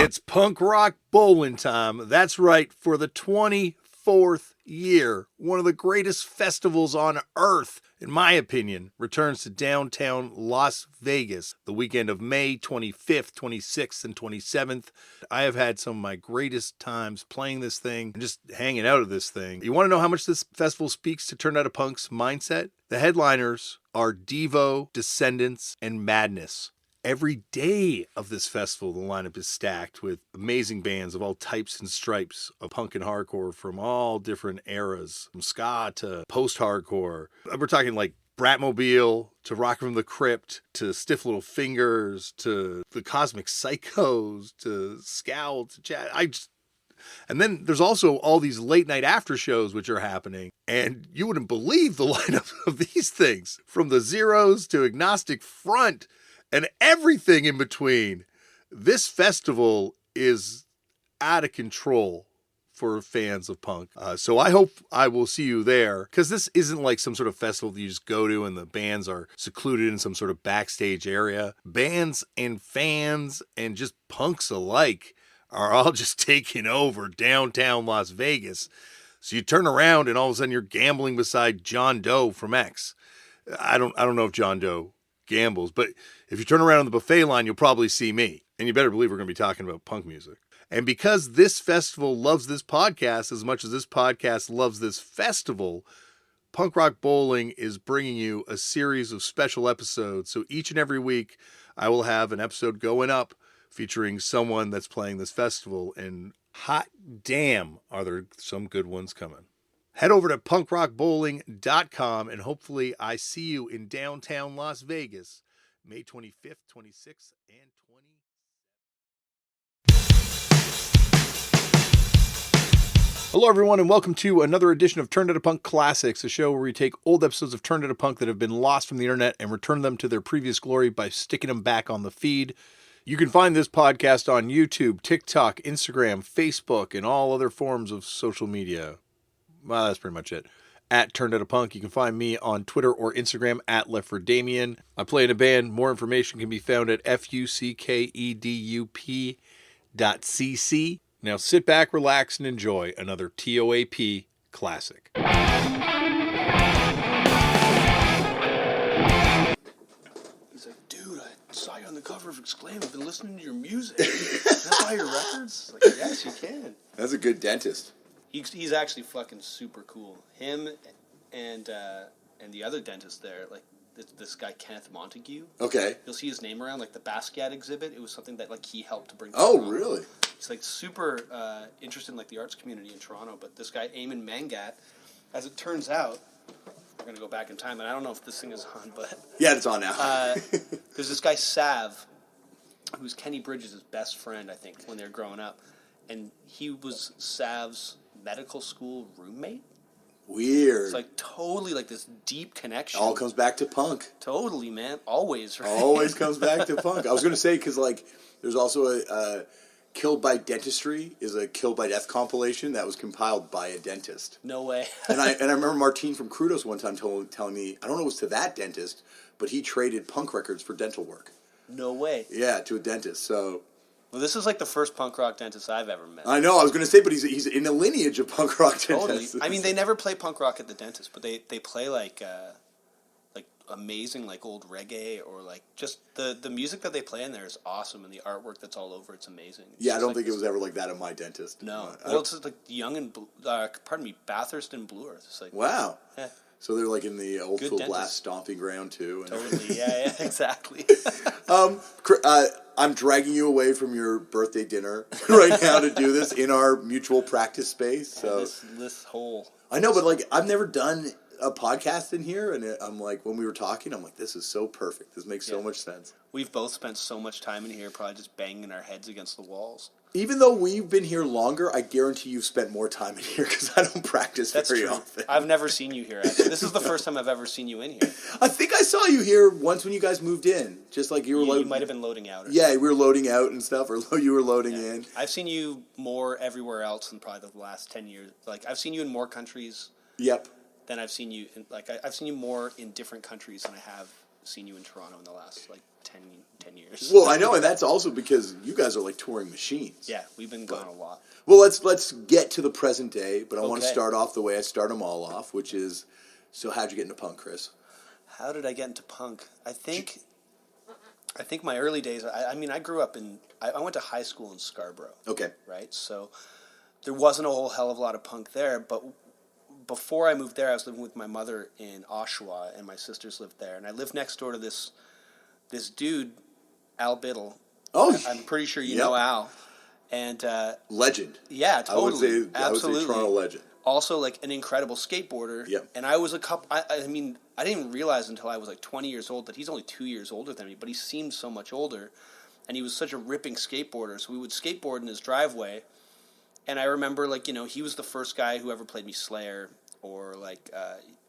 It's punk rock bowling time. That's right, for the 24th year. One of the greatest festivals on earth, in my opinion, returns to downtown Las Vegas the weekend of May 25th, 26th, and 27th. I have had some of my greatest times playing this thing and just hanging out at this thing. You want to know how much this festival speaks to Turned Out a Punk's mindset? The headliners are Devo, Descendants, and Madness. Every day of this festival, the lineup is stacked with amazing bands of all types and stripes of punk and hardcore from all different eras, from ska to post-hardcore. We're talking like Bratmobile to Rock from the Crypt to Stiff Little Fingers to the Cosmic Psychos to Scowl to Chad. And then there's also all these late night after shows which are happening. And you wouldn't believe the lineup of these things, from the Zeros to Agnostic Front and everything in between. This festival is out of control for fans of punk. So I hope I will see you there, because this isn't like some sort of festival that you just go to and the bands are secluded in some sort of backstage area. Bands and fans and just punks alike are all just taking over downtown Las Vegas. So you turn around and all of a sudden you're gambling beside John Doe from X. I don't know if John Doe gambles, but if you turn around on the buffet line, you'll probably see me. And you better believe we're going to be talking about punk music. And because this festival loves this podcast as much as this podcast loves this festival, Punk Rock Bowling is bringing you a series of special episodes. So each and every week, I will have an episode going up featuring someone that's playing this festival. And hot damn, are there some good ones coming. Head over to punkrockbowling.com and hopefully I see you in downtown Las Vegas, May 25th, 26th, and 27th. Hello, everyone, and welcome to another edition of Turned Out a Punk Classics, a show where we take old episodes of Turned Out a Punk that have been lost from the internet and return them to their previous glory by sticking them back on the feed. You can find this podcast on YouTube, TikTok, Instagram, Facebook, and all other forms of social media. Well, that's pretty much it. At Turned Out a Punk. You can find me on Twitter or Instagram at Left for Damian. I play in a band. More information can be found at fuckedup.cc. Now sit back, relax, and enjoy another TOAP Classic. He's like, dude, I saw you on the cover of Exclaim. I've been listening to your music. Can I buy your records? Like, yes, you can. That's a good dentist. He's actually fucking super cool. Him and the other dentist there, like this guy Kenneth Montague. Okay. You'll see his name around, like the Basquiat exhibit. It was something that like he helped to bring. To Oh, Toronto. really? He's like super interested in like the arts community in Toronto. But this guy Eamon Mangat, as it turns out, we're gonna go back in time, and I don't know if this thing is on, but Yeah, it's on now. there's this guy Sav, who's Kenny Bridges' best friend, I think, when they were growing up, and he was Sav's medical school roommate. Weird. It's like totally like this deep connection. All comes back to punk. Totally, man. Always, right? Always comes back to punk. I was going to say, because like, there's also a Killed by Dentistry is a Killed by Death compilation that was compiled by a dentist. No way. and I remember Martine from Crudos one time telling me, I don't know if it was to that dentist, but he traded punk records for dental work. No way. Yeah, to a dentist. So. Well, this is like the first punk rock dentist I've ever met. I know. I was going to say, but he's in the lineage of punk rock Totally. dentists. I mean, they never play punk rock at the dentist, but they play like amazing like old reggae, or like just the music that they play in there is awesome, and the artwork that's all over it's amazing. It's Yeah, I don't like think it was ever like that at my dentist. No. Well, it's just like Young and Bathurst and Blue Earth. It's like Wow. Yeah. So they're like in the old Good school dentist. blast stomping ground too. And Totally. Yeah, exactly. I'm dragging you away from your birthday dinner right now to do this in our mutual practice space. So this whole. I know, but like I've never done a podcast in here, and I'm like, when we were talking, I'm like, this is so perfect. This makes so much sense. We've both spent so much time in here, probably just banging our heads against the walls. Even though we've been here longer, I guarantee you've spent more time in here because I don't practice very often. I've never seen you here, actually. This is the first time I've ever seen you in here. I think I saw you here once when you guys moved in. Just like you were You might have been loading out. Yeah, we were loading out and stuff, or you were loading in. I've seen you more everywhere else in probably the last 10 years. Like, I've seen you in more countries. Yep. Than I've seen you in, like, I've seen you more in different countries than I have seen you in Toronto in the last, like, 10 years. Well, I know, and that's also because you guys are like touring machines. Yeah, we've been gone a lot. Well, let's get to the present day, but I want to Okay. start off the way I start them all off, which is, so how'd you get into punk, Chris? How did I get into punk? I think my early days. I mean, I grew up in. I went to high school in Scarborough. Okay. Right, so there wasn't a whole hell of a lot of punk there. But before I moved there, I was living with my mother in Oshawa, and my sisters lived there, and I lived next door to this dude, Al Biddle. Oh, I'm pretty sure you yep. know Al. And legend. yeah, totally. I would say Toronto legend. Also, like, an incredible skateboarder. Yep. And I was I mean, I didn't even realize until I was like 20 years old that he's only 2 years older than me, but he seemed so much older. And he was such a ripping skateboarder. So we would skateboard in his driveway. And I remember, like, you know, he was the first guy who ever played me Slayer. Or, like,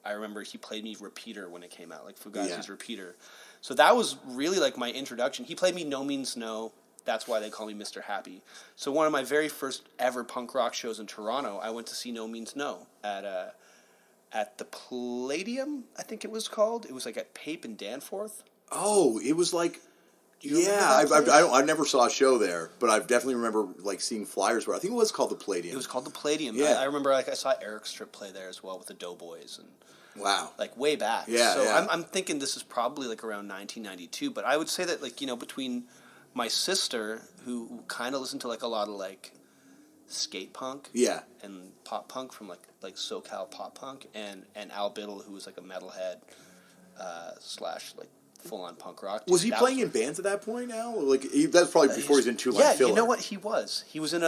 I remember he played me Repeater when it came out, like Fugazi's Repeater. So that was really, like, my introduction. He played me No Means No. That's why they call me Mr. Happy. So one of my very first ever punk rock shows in Toronto, I went to see No Means No at the Palladium, I think it was called. It was like at Pape and Danforth. Oh, it was like, you remember yeah, that place? I never saw a show there, but I definitely remember like seeing flyers where I think it was called the Palladium. It was called the Palladium. Yeah. I remember, like, I saw Eric Strip play there as well with the Doughboys and Wow. like way back. Yeah, so yeah. I'm thinking this is probably like around 1992, but I would say that, like, you know, between my sister, who kind of listened to like a lot of like skate punk, Yeah. and pop punk from like SoCal pop punk, and Al Biddle, who was like a metalhead slash like full on punk rock. Was he playing in bands at that point now? Like that's probably before he's in Two Line Yeah, Filler. you know what he was? He was in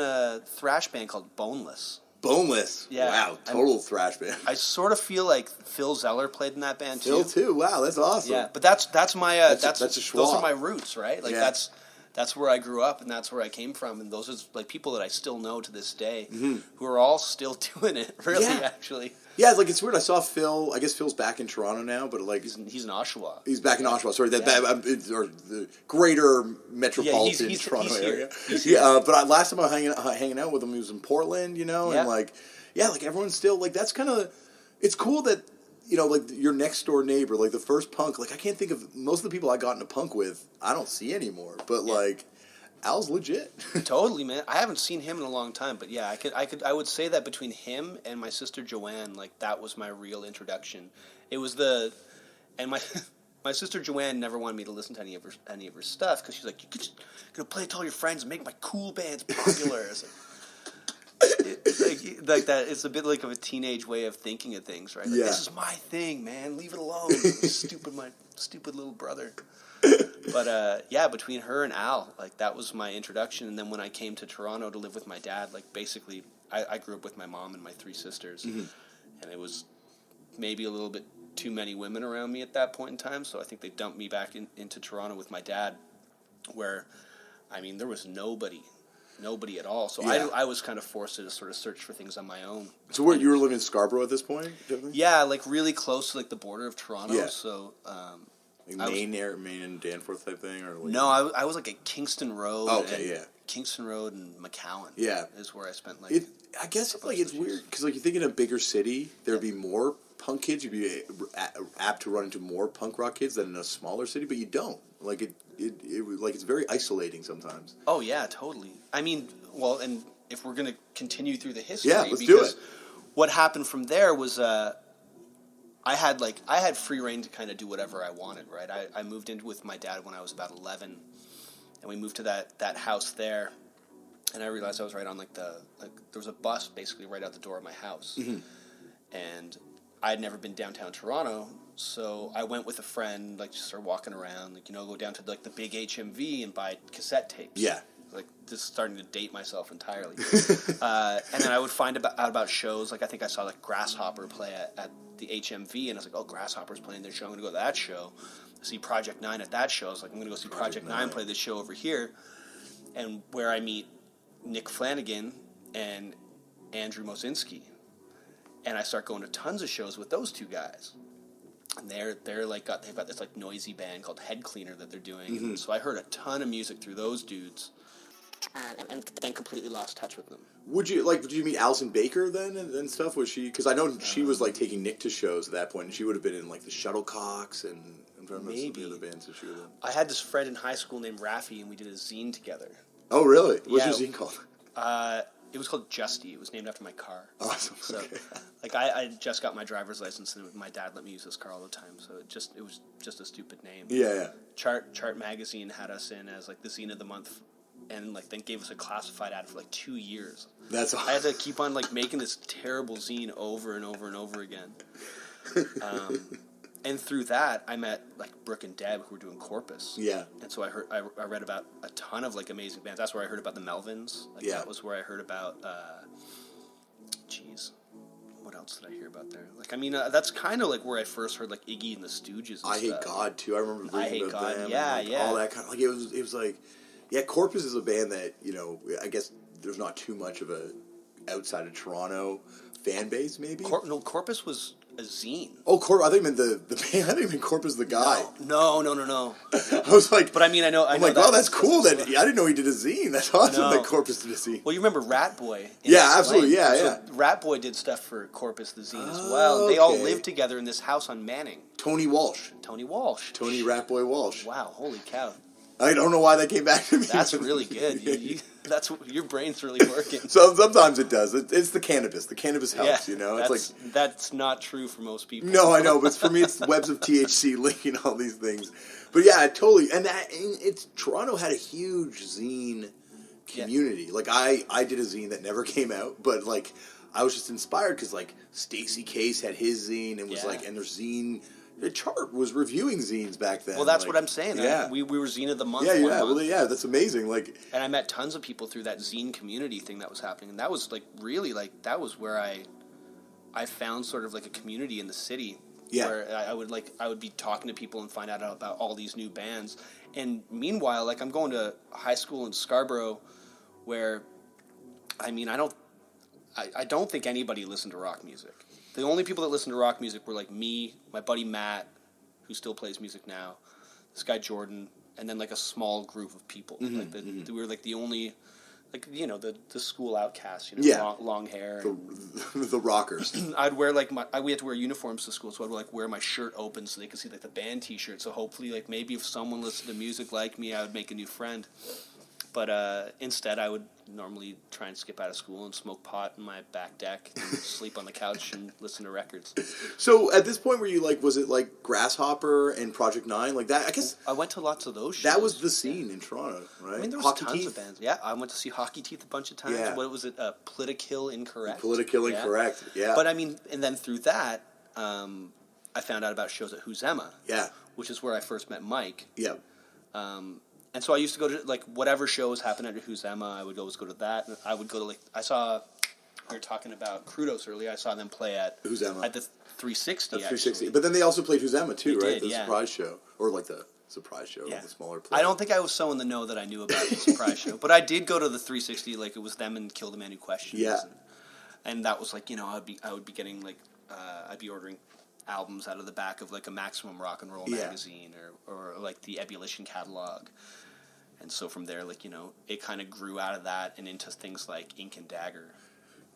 a thrash band called Boneless. Boneless. Yeah. Wow, total thrash band. I sort of feel like Phil Zeller played in that band Phil too. Wow, that's awesome. Yeah, but that's my That's a those schwab. are my roots, right? Like Yeah. that's where I grew up, and that's where I came from, and those are like people that I still know to this day, Mm-hmm. who are all still doing it. Really, Yeah. actually, Yeah, it's weird. I saw Phil. I guess Phil's back in Toronto now, but like he's in Oshawa. he's back in Oshawa. Sorry, or the greater metropolitan he's Toronto here. area. He's But last time I was hanging out with him, he was in Portland. You know, Yeah. and like everyone's still like that's kind of. It's cool that like your next door neighbor, like the first punk. Like I can't think of most of the people I got into punk with. I don't see anymore, but like Al's legit. Totally, man. I haven't seen him in a long time, but yeah, I would say that between him and my sister Joanne, like that was my real introduction. It was and my sister Joanne never wanted me to listen to any of her stuff because she's like, you're gonna play it to all your friends and make my cool bands popular. It's like that. It's a bit like of a teenage way of thinking of things, right? Like, Yeah. This is my thing, man. Leave it alone, my stupid little brother. But yeah, between her and Al, like that was my introduction. And then when I came to Toronto to live with my dad, like basically I grew up with my mom and my three sisters, Mm-hmm. and it was maybe a little bit too many women around me at that point in time. So I think they dumped me back into Toronto with my dad, where, I mean, there was nobody at all. So Yeah. I was kind of forced to sort of search for things on my own. So where you were living in Scarborough at this point? Yeah, like really close to like the border of Toronto. Yeah. So Like Maine and Danforth type thing, or like, no, I was like at Kingston Road. Okay, and yeah. Kingston Road and McCowan. Yeah. is where I spent like. I guess it's weird because like you think in a bigger city there'd be more punk kids, you'd be apt to run into more punk rock kids than in a smaller city, but you don't. Like it like it's very isolating sometimes. Oh yeah, totally. I mean, well, and if we're gonna continue through the history, Yeah, let's do because it. what happened from there was I had free reign to kind of do whatever I wanted, right? I moved in with my dad when I was about 11, and we moved to that house there, and I realized I was right on there was a bus basically right out the door of my house, and I had never been downtown Toronto, so I went with a friend, like just started walking around, go down to like the big HMV and buy cassette tapes. Yeah. Like this is starting to date myself entirely. And then I would find out about shows. Like I think I saw like Grasshopper play at the HMV, and I was like, oh, Grasshopper's playing their show. I'm going to go to that show. See Project 9 at that show. I was like, I'm going to go see Project 9 play this show over here. And where I meet Nick Flanagan and Andrew Mosinski. And I start going to tons of shows with those two guys. And they've got this like noisy band called Head Cleaner that they're doing. And so I heard a ton of music through those dudes. And then completely lost touch with them. Did you meet Alison Baker then and stuff? Was she, because I know she was like taking Nick to shows at that point, and she would have been in like the Shuttlecocks, and I'm from most of the other bands that you were in. I had this friend in high school named Rafi, and we did a zine together. Oh, really? What's Yeah. your zine called? It was called Justy. It was named after my car. Awesome. So, Okay. like, I just got my driver's license, and my dad let me use this car all the time. So it was just a stupid name. Yeah. Chart magazine had us in as like the zine of the month, and like then gave us a classified ad for like 2 years. That's I had to keep on like making this terrible zine over and over and over again. And through that, I met like Brooke and Deb, who were doing Corpus. Yeah. And so I read about a ton of like amazing bands. That's where I heard about the Melvins. Like, Yeah. That was where I heard about. What else did I hear about there? Like, I mean, that's kind of like where I first heard like Iggy and the Stooges. And I Hate stuff. God too. I remember I Hate about God. them. Yeah, and, like, yeah. all that kind of like it was like, yeah. Corpus is a band that I guess there's not too much of a outside of Toronto fan base maybe. Corpus was a zine. Oh, I think you meant the band. I think you meant Corpus the guy. No. I was like, But I mean, I know. I'm like, wow, that's cool. That I didn't know he did a zine. That's awesome. No. That Corpus did a zine. Well, you remember Rat Boy? Yeah, absolutely. Yeah, So yeah. Rat Boy did stuff for Corpus the zine as well. They all okay. lived together in this house on Manning. Tony Walsh. Tony Walsh. Tony Ratboy Walsh. Wow, holy cow. I don't know why that came back to me. That's really good. Your brain's really working. So sometimes it does. It's the cannabis. The cannabis helps. It's like that's not true for most people. no, I know, but for me, it's the webs of THC linking all these things. But yeah, totally. And it's Toronto had a huge zine community. Yeah. Like I did a zine that never came out, but like I was just inspired because like Stacey Case had his zine and was like, and their zine. The chart was reviewing zines back then. Well, that's like, what I'm saying. Yeah. We were zine of the month. Yeah, one yeah. month. Well, yeah, that's amazing. Like, and I met tons of people through that zine community thing that was happening, and that was like really like that was where I found sort of like a community in the city. Yeah. Where I would be talking to people and find out about all these new bands, and meanwhile, like I'm going to high school in Scarborough, where, I mean, I don't think anybody listened to rock music. The only people that listened to rock music were like me, my buddy Matt, who still plays music now, this guy Jordan, and then like a small group of people. Mm-hmm, We were like the only, like the school outcasts. Long hair. The rockers. I'd wear like we had to wear uniforms to school, so I'd like wear my shirt open so they could see like the band T-shirt. So hopefully, like maybe if someone listened to music like me, I would make a new friend. But instead, I would normally try and skip out of school and smoke pot in my back deck and sleep on the couch and listen to records. So at this point, were you like, was it like Grasshopper and Project 9? Like that, I guess. I went to lots of those shows. That was the scene in Toronto, right? I mean, there was Hockey tons Teeth? of bands. Yeah, I went to see Hockey Teeth a bunch of times. Yeah. What was it? Politikill Incorrect? Politikill Incorrect, yeah. But I mean, and then through that, I found out about shows at Who's Emma. Yeah. Which is where I first met Mike. Yeah. And so I used to go to, like, whatever shows happened at Who's Emma, I would always go to that. And I would go to, like, we were talking about Crudos earlier. I saw them play at Who's Emma? At the 360, At 360. actually. But then they also played Who's Emma, too, They right? did, The yeah. surprise show. Or, like, the surprise show, the smaller play. I don't think I was so in the know that I knew about the surprise show. But I did go to the 360, like, it was them and Kill the Man Who Questions. Yeah. And that was, like, I would be getting, like, I'd be ordering albums out of the back of, like, a Maximum Rock and Roll magazine or like, the Ebullition catalog. And so from there, like, it kind of grew out of that and into things like Ink and Dagger.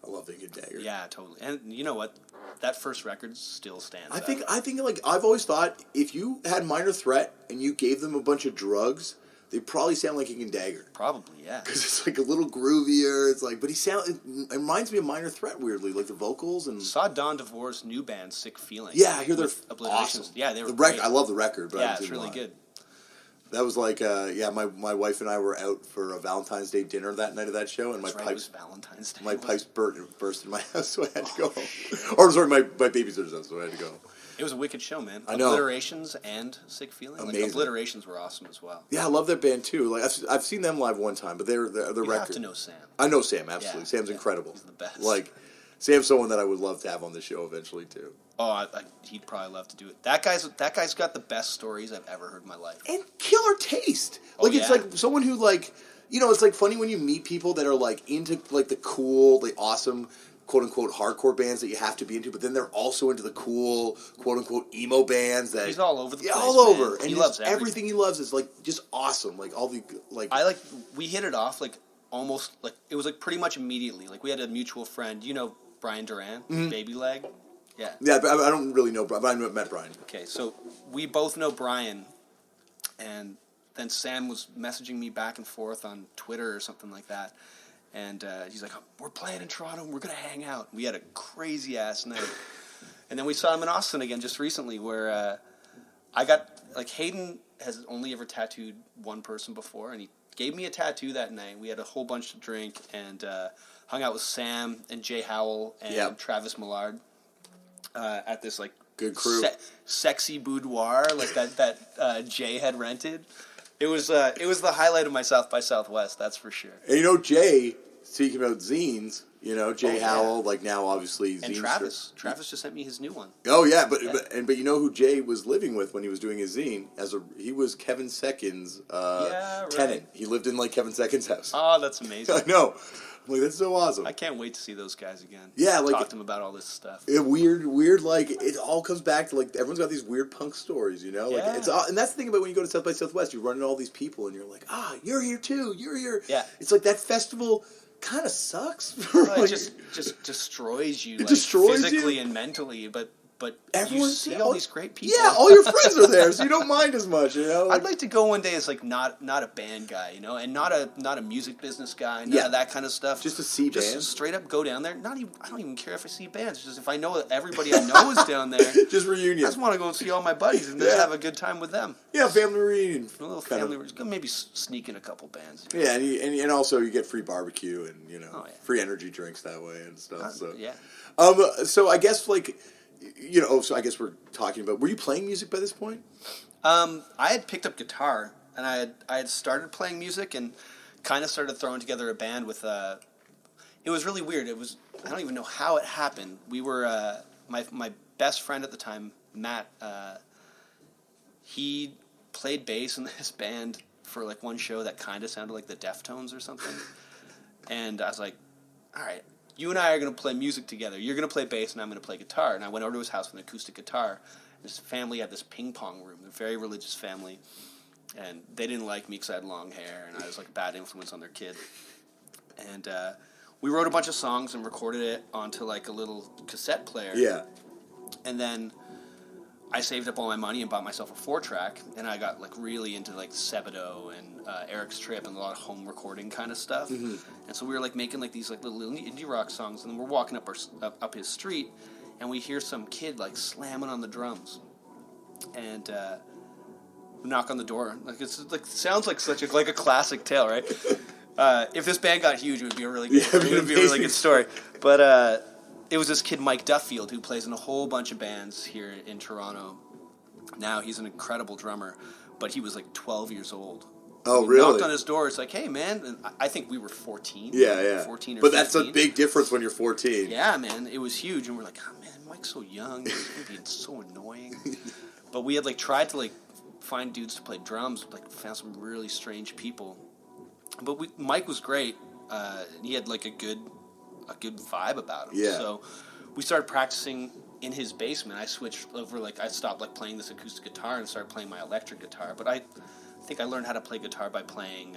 I love Ink and Dagger. Yeah, totally. And you know what? That first record still stands I think like, I've always thought, if you had Minor Threat and you gave them a bunch of drugs, they'd probably sound like Ink and Dagger. Probably, yeah. Because it's, like, a little groovier. It's like, but it reminds me of Minor Threat, weirdly. Like, the vocals and... Saw Don DeVore's new band, Sick Feeling. Yeah, I hear they're Obliterations. awesome. Yeah, they were great. great. I love the record, but yeah, it's really good. That was like, my wife and I were out for a Valentine's Day dinner that night of that show, and That's right, it was Valentine's Day. my pipes burst in my house, so I had to go home. Or, sorry, my babysitter's house, so I had to go home. It was a wicked show, man. I know. Obliterations and Sick Feeling. Amazing. Like, Obliterations were awesome as well. Yeah, I love that band, too. Like, I've seen them live one time, but they're You record. have to know Sam. I know Sam, absolutely. Yeah, Sam's incredible. He's the best. Like, Sam's someone that I would love to have on the show eventually, too. Oh, he'd probably love to do it. That guy's got the best stories I've ever heard in my life. And killer taste. Oh, Like, it's like someone who, like, it's like funny when you meet people that are, like, into, like, the cool, the awesome, quote-unquote, hardcore bands that you have to be into, but then they're also into the cool, quote-unquote, emo bands that... He's all over the place, all over. man. And He loves everything he loves is, like, just awesome. Like, all the, like... We hit it off, like, almost, like, it was, like, pretty much immediately. Like, we had a mutual friend, Brian Duran, Baby Leg. Yeah. Yeah, but I don't really know Brian, but I met Brian. Okay, so we both know Brian, and then Sam was messaging me back and forth on Twitter or something like that, and he's like, we're playing in Toronto, and we're going to hang out. We had a crazy-ass night. And then we saw him in Austin again just recently, where I got, like, Hayden has only ever tattooed one person before, and he gave me a tattoo that night. We had a whole bunch to drink, and hung out with Sam and Jay Howell and Travis Millard at this, like, good crew, sexy boudoir like that Jay had rented. It was the highlight of my South by Southwest, that's for sure. And Jay, speaking about zines, Jay Howell, like now obviously and zinester. Travis just sent me his new one. Oh yeah, but you know who Jay was living with when he was doing his zine? He was Kevin Second's tenant. He lived in like Kevin Second's house. Oh, that's amazing. I know. I'm like, that's so awesome. I can't wait to see those guys again. Yeah, like talk to them about all this stuff. Weird. Like it all comes back to like everyone's got these weird punk stories, Like it's all, and that's the thing about when you go to South by Southwest, you run into all these people, and you're like, you're here too. You're here. Yeah. It's like that festival kind of sucks. It just destroys you. It destroys physically you and mentally, but everyone you see all these great people. Yeah, all your friends are there, so you don't mind as much. I'd like to go one day as like not a band guy, and not a music business guy, none of that kind of stuff. Just to see bands. Just straight up go down there. I don't even care if I see bands. Just if I know that everybody I know is down there. Just reunion. I just want to go and see all my buddies and just have a good time with them. Yeah, family reunion. A little family reunion. Maybe sneak in a couple bands. Yeah, and also you get free barbecue and free energy drinks that way and stuff. So I guess like. So I guess we're talking about. Were you playing music by this point? I had picked up guitar, and I had started playing music, and kind of started throwing together a band with. It was really weird. I don't even know how it happened. We were my best friend at the time, Matt. He played bass in this band for like one show that kind of sounded like the Deftones or something, and I was like, all right. You and I are going to play music together. You're going to play bass, and I'm going to play guitar. And I went over to his house with an acoustic guitar. His family had this ping pong room. They're a very religious family. And they didn't like me because I had long hair, and I was like a bad influence on their kid. And we wrote a bunch of songs and recorded it onto like a little cassette player. Yeah. And then I saved up all my money and bought myself a 4-track, and I got like really into like Sebadoh and Eric's Trip and a lot of home recording kind of stuff. Mm-hmm. And so we were like making like these like little indie rock songs, and then we're walking up his street, and we hear some kid like slamming on the drums, and we knock on the door. Like it's like sounds like such a classic tale, right? If this band got huge, it would be a really good story. But it was this kid, Mike Duffield, who plays in a whole bunch of bands here in Toronto. Now he's an incredible drummer, but he was like 12 years old. Oh, really? Knocked on his door. It's like, hey, man. And I think we were 14. Yeah. 14 or but 15. That's a big difference when you're 14. Yeah, man. It was huge. And we're like, oh, man, Mike's so young. He's being so annoying. But we had like tried to like find dudes to play drums. Like found some really strange people. But Mike was great. He had like a good vibe about him. Yeah. So we started practicing in his basement. I switched over, like I stopped like playing this acoustic guitar and started playing my electric guitar. But I think I learned how to play guitar by playing.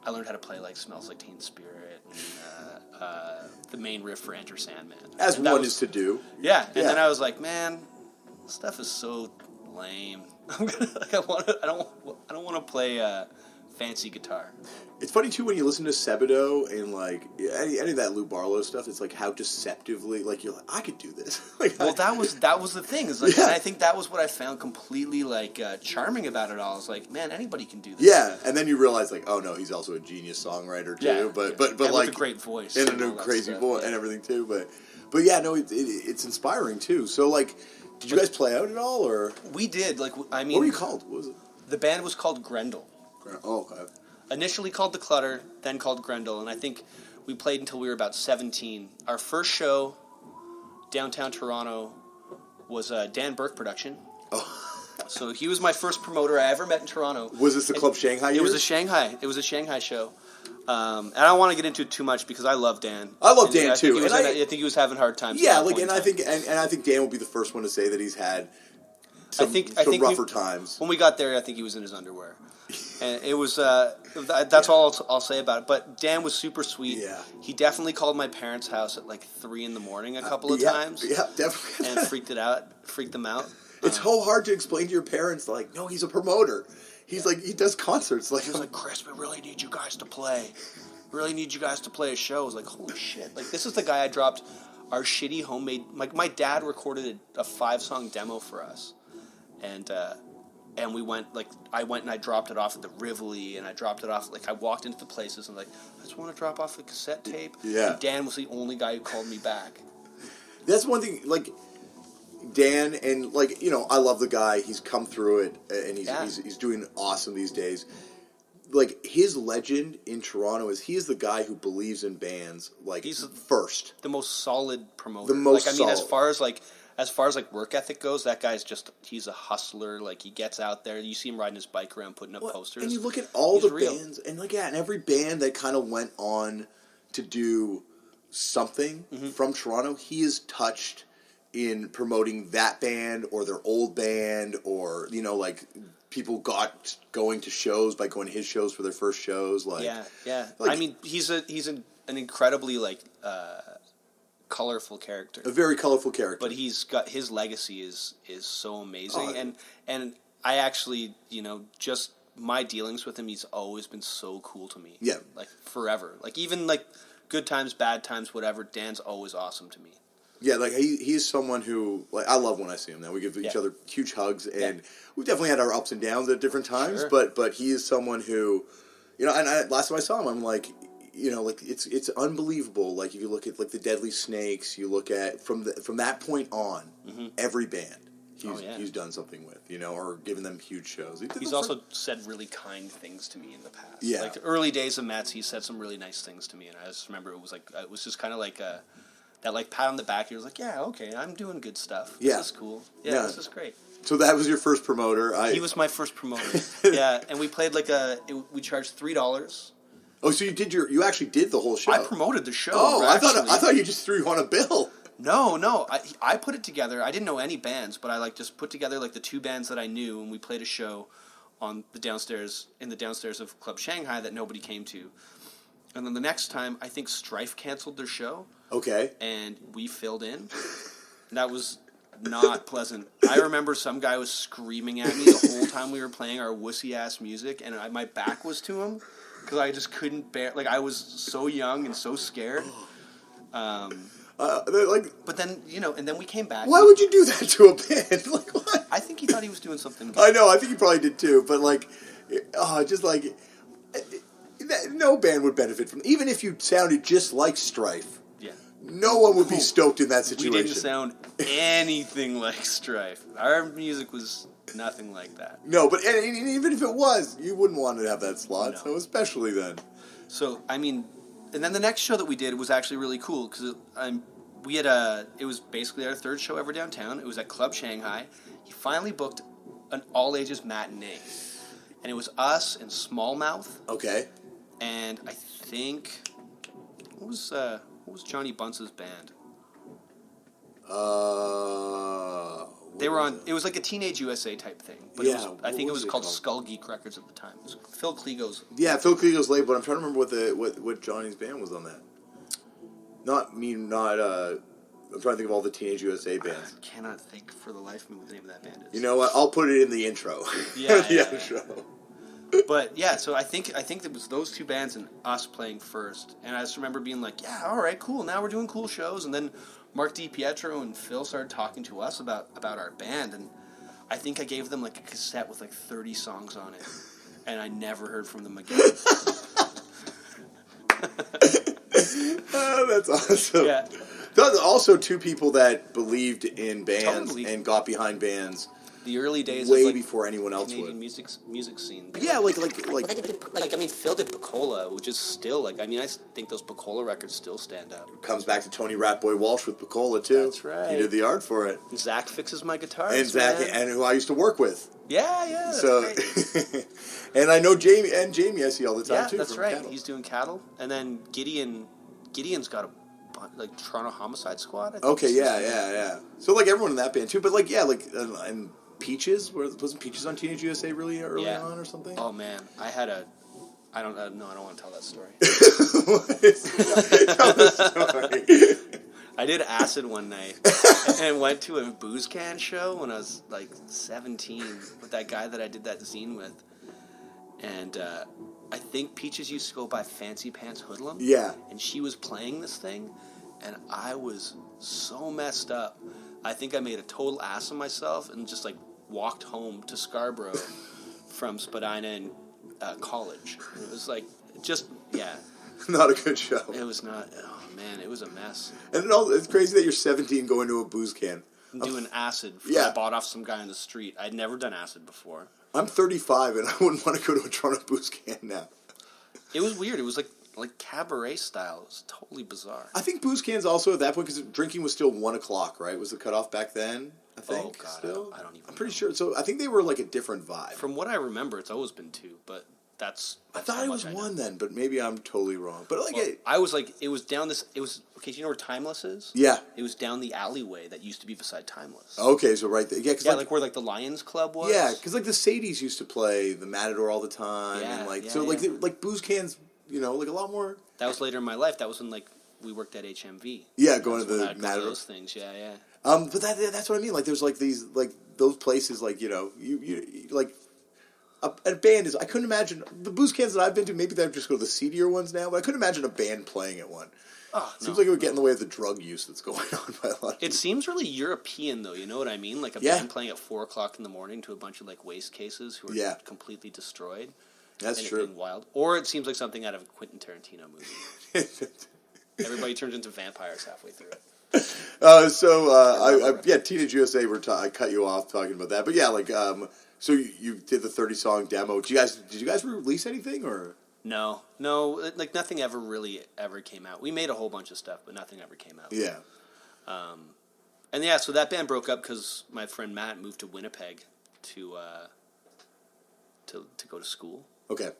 I learned how to play like "Smells Like Teen Spirit" and the main riff for "Enter Sandman." As one is to do. Yeah, and then I was like, man, this stuff is so lame. I don't want to play fancy guitar. It's funny too when you listen to Sebadoh and like any of that Lou Barlow stuff. It's like how deceptively like you're like I could do this. That was the thing. Is like, and I think that was what I found completely like charming about it all. It's like, man, anybody can do this. Yeah, and then you realize like, oh no, he's also a genius songwriter too. Yeah, but and like with a great voice and a crazy voice and everything too. But yeah, no, it's inspiring too. So like, did you guys play out at all or? We did. Like I mean, what were you called? What was it? The band was called Grendel. Oh, okay. Initially called The Clutter, then called Grendel, and I think we played until we were about 17. Our first show, downtown Toronto, was a Dan Burke production. Oh. So he was my first promoter I ever met in Toronto. Was this the Club Shanghai years? It was a Shanghai show. And I don't want to get into it too much because I love Dan. I love Dan too. I think he was having hard times. Yeah, like, and I think Dan will be the first one to say that he's had some rougher times. When we got there, I think he was in his underwear. And it was, that's all I'll say about it. But Dan was super sweet. Yeah. He definitely called my parents' house at like 3 a.m. a couple of times. Yeah, definitely. And freaked them out. It's so hard to explain to your parents, like, no, he's a promoter. He's like, he does concerts. Like, he was like, Chris, we really need you guys to play. Really need you guys to play a show. I was like, holy shit. Like, this is the guy I dropped our shitty homemade, like, my dad recorded a 5-song demo for us. And we went, like, I went and I dropped it off at the Rivoli, and I dropped it off, like, I walked into the places and, like, I just want to drop off the cassette tape. Yeah. And Dan was the only guy who called me back. That's one thing, like, Dan, and, like, you know, I love the guy. He's come through it, and he's doing awesome these days. Like, his legend in Toronto is he is the guy who believes in bands, like, he's first. The most solid promoter. The most solid. As far as work ethic goes, that guy's he's a hustler. Like, he gets out there. You see him riding his bike around, putting up posters. And you look at all the bands, and, like, and every band that kind of went on to do something from Toronto, he is touched in promoting that band or their old band, or, you know, like, people got going to shows by going to his shows for their first shows. Like, yeah. Like, I mean, he's an incredibly, like, colorful character. A very colorful character. But he's got, his legacy is so amazing. Oh. And I actually, you know, just my dealings with him, he's always been so cool to me. Yeah. Like, forever. Like, even, like, good times, bad times, whatever, Dan's always awesome to me. Yeah, like, he's someone who, like, I love when I see him now. We give each other huge hugs, and we've definitely had our ups and downs at different times, but he is someone who, you know, and last time I saw him, I'm like, you know, like, it's unbelievable. Like, if you look at, like, the Deadly Snakes, you look at, from that point on, every band he's done something with, you know, or given them huge shows. He's also said really kind things to me in the past. Yeah. Like, the early days of Metz, he said some really nice things to me, and I just remember it was just kind of like that, like, pat on the back. He was like, yeah, okay, I'm doing good stuff. This is cool. Yeah, this is great. So that was your first promoter. He was my first promoter. Yeah, and we played, like, we charged $3. Oh, so you actually did the whole show? I promoted the show. Oh, I thought you just threw on a bill. No, I put it together. I didn't know any bands, but I, like, just put together, like, the 2 bands that I knew, and we played a show in the downstairs of Club Shanghai that nobody came to. And then the next time, I think Strife canceled their show. Okay. And we filled in. And that was not pleasant. I remember some guy was screaming at me the whole time we were playing our wussy-ass music, and my back was to him because I just couldn't bear... Like, I was so young and so scared. But then, you know, and then we came back. Why would you do that to a band? Like, what? I think he thought he was doing something good. I know, I think he probably did too, but, like, just, like... No band would benefit from... Even if you sounded just like Strife. Yeah. No one would be stoked in that situation. We didn't sound anything like Strife. Our music was nothing like that. No, but and even if it was, you wouldn't want to have that slot, so especially then. So, I mean... And then the next show that we did was actually really cool, because it was basically our 3rd show ever downtown. It was at Club Shanghai. He finally booked an all-ages matinee. And it was us and Smallmouth. Okay. And I think... What was Johnny Bunce's band? They were on... It was like a Teenage USA type thing. But I think it was called Skull Geek Records at the time. It was Phil Klego's... Yeah, Phil Klego's label, but I'm trying to remember what Johnny's band was on that. I'm trying to think of all the Teenage USA bands. I cannot think for the life of me what the name of that band is. You know what? I'll put it in the intro. Yeah. Intro. But yeah, so I think it was those 2 bands and us playing first, and I just remember being like, yeah, all right, cool. Now we're doing cool shows, and then Mark DiPietro and Phil started talking to us about our band, and I think I gave them, like, a cassette with, like, 30 songs on it, and I never heard from them again. Oh, that's awesome. Yeah. Also, 2 people that believed in bands and got behind bands. The early days way of, like, before anyone else Canadian would. music scene. Yeah, like I mean, Phil did Bacola, which is still, like, I mean, I think those Bacola records still stand up. Comes back to Tony Ratboy Walsh with Bacola too. That's right. He did the art for it. Zach fixes my guitars. And Zach, and who I used to work with. Yeah. So, and I know Jamie I see all the time too. Yeah, that's right. Cattle. He's doing Cattle, and then Gideon's got like Toronto Homicide Squad. I think okay, yeah. So, like, everyone in that band too, but, like, yeah, like, and Peaches? Wasn't Peaches on Teenage USA really early Yeah. on or something? Oh man, I don't want to tell that story. Tell the story. I did acid one night and went to a booze can show when I was like 17 with that guy that I did that zine with. And I think Peaches used to go by Fancy Pants Hoodlum. Yeah. And she was playing this thing, and I was so messed up. I think I made a total ass of myself and just like walked home to Scarborough from Spadina and college. And it was like, yeah. Not a good show. It was not. Oh man, it was a mess. And it's crazy that you're 17 going to a booze can. I'm doing acid. Yeah. I bought off some guy on the street. I'd never done acid before. I'm 35 and I wouldn't want to go to a Toronto booze can now. It was weird. It was like cabaret style. It was totally bizarre. I think booze cans also at that point, because drinking was still 1 o'clock, right? Was the cutoff back then? I think. Oh god, still? I don't even. I'm pretty know. sure. So I think they were like a different vibe. From what I remember, it's always been 2, but that's I how thought it much was I know. 1 then, but maybe I'm totally wrong. But like, Well, I was like, it was down this. It was okay. Do you know where Timeless is? yeah. It was down the alleyway that used to be beside Timeless. Okay, so right there, yeah, cause Yeah, like where like the Lions Club was. yeah, because like the Sadies used to play the Matador all the time, Yeah, and like yeah, so like yeah. like booze cans, like a lot more. That was later in my life. That was when like we worked at HMV. Yeah, going That's to when the I'd go to Matador. those things. Yeah, yeah. But that's what I mean. Like, there's like these like those places. Like, you like a band is. I couldn't imagine the booze cans that I've been to. Maybe they just go to the seedier ones now. But I couldn't imagine a band playing at one. Oh, Seems like it would get in the way of the drug use that's going on by a lot of It people. seems really European, though. You know what I mean? Like a Yeah. band playing at 4:00 in the morning to a bunch of like waste cases who are Yeah. completely destroyed. That's and it true. being wild. Or it seems like something out of a Quentin Tarantino movie. Everybody turns into vampires halfway through it. Teenage USA. I cut you off talking about that, but yeah, like so you did the 30-song demo. Did you guys release anything or? No, like nothing ever came out. We made a whole bunch of stuff, but nothing ever came out. Yeah. And yeah, so that band broke up because my friend Matt moved to Winnipeg to go to school. Okay.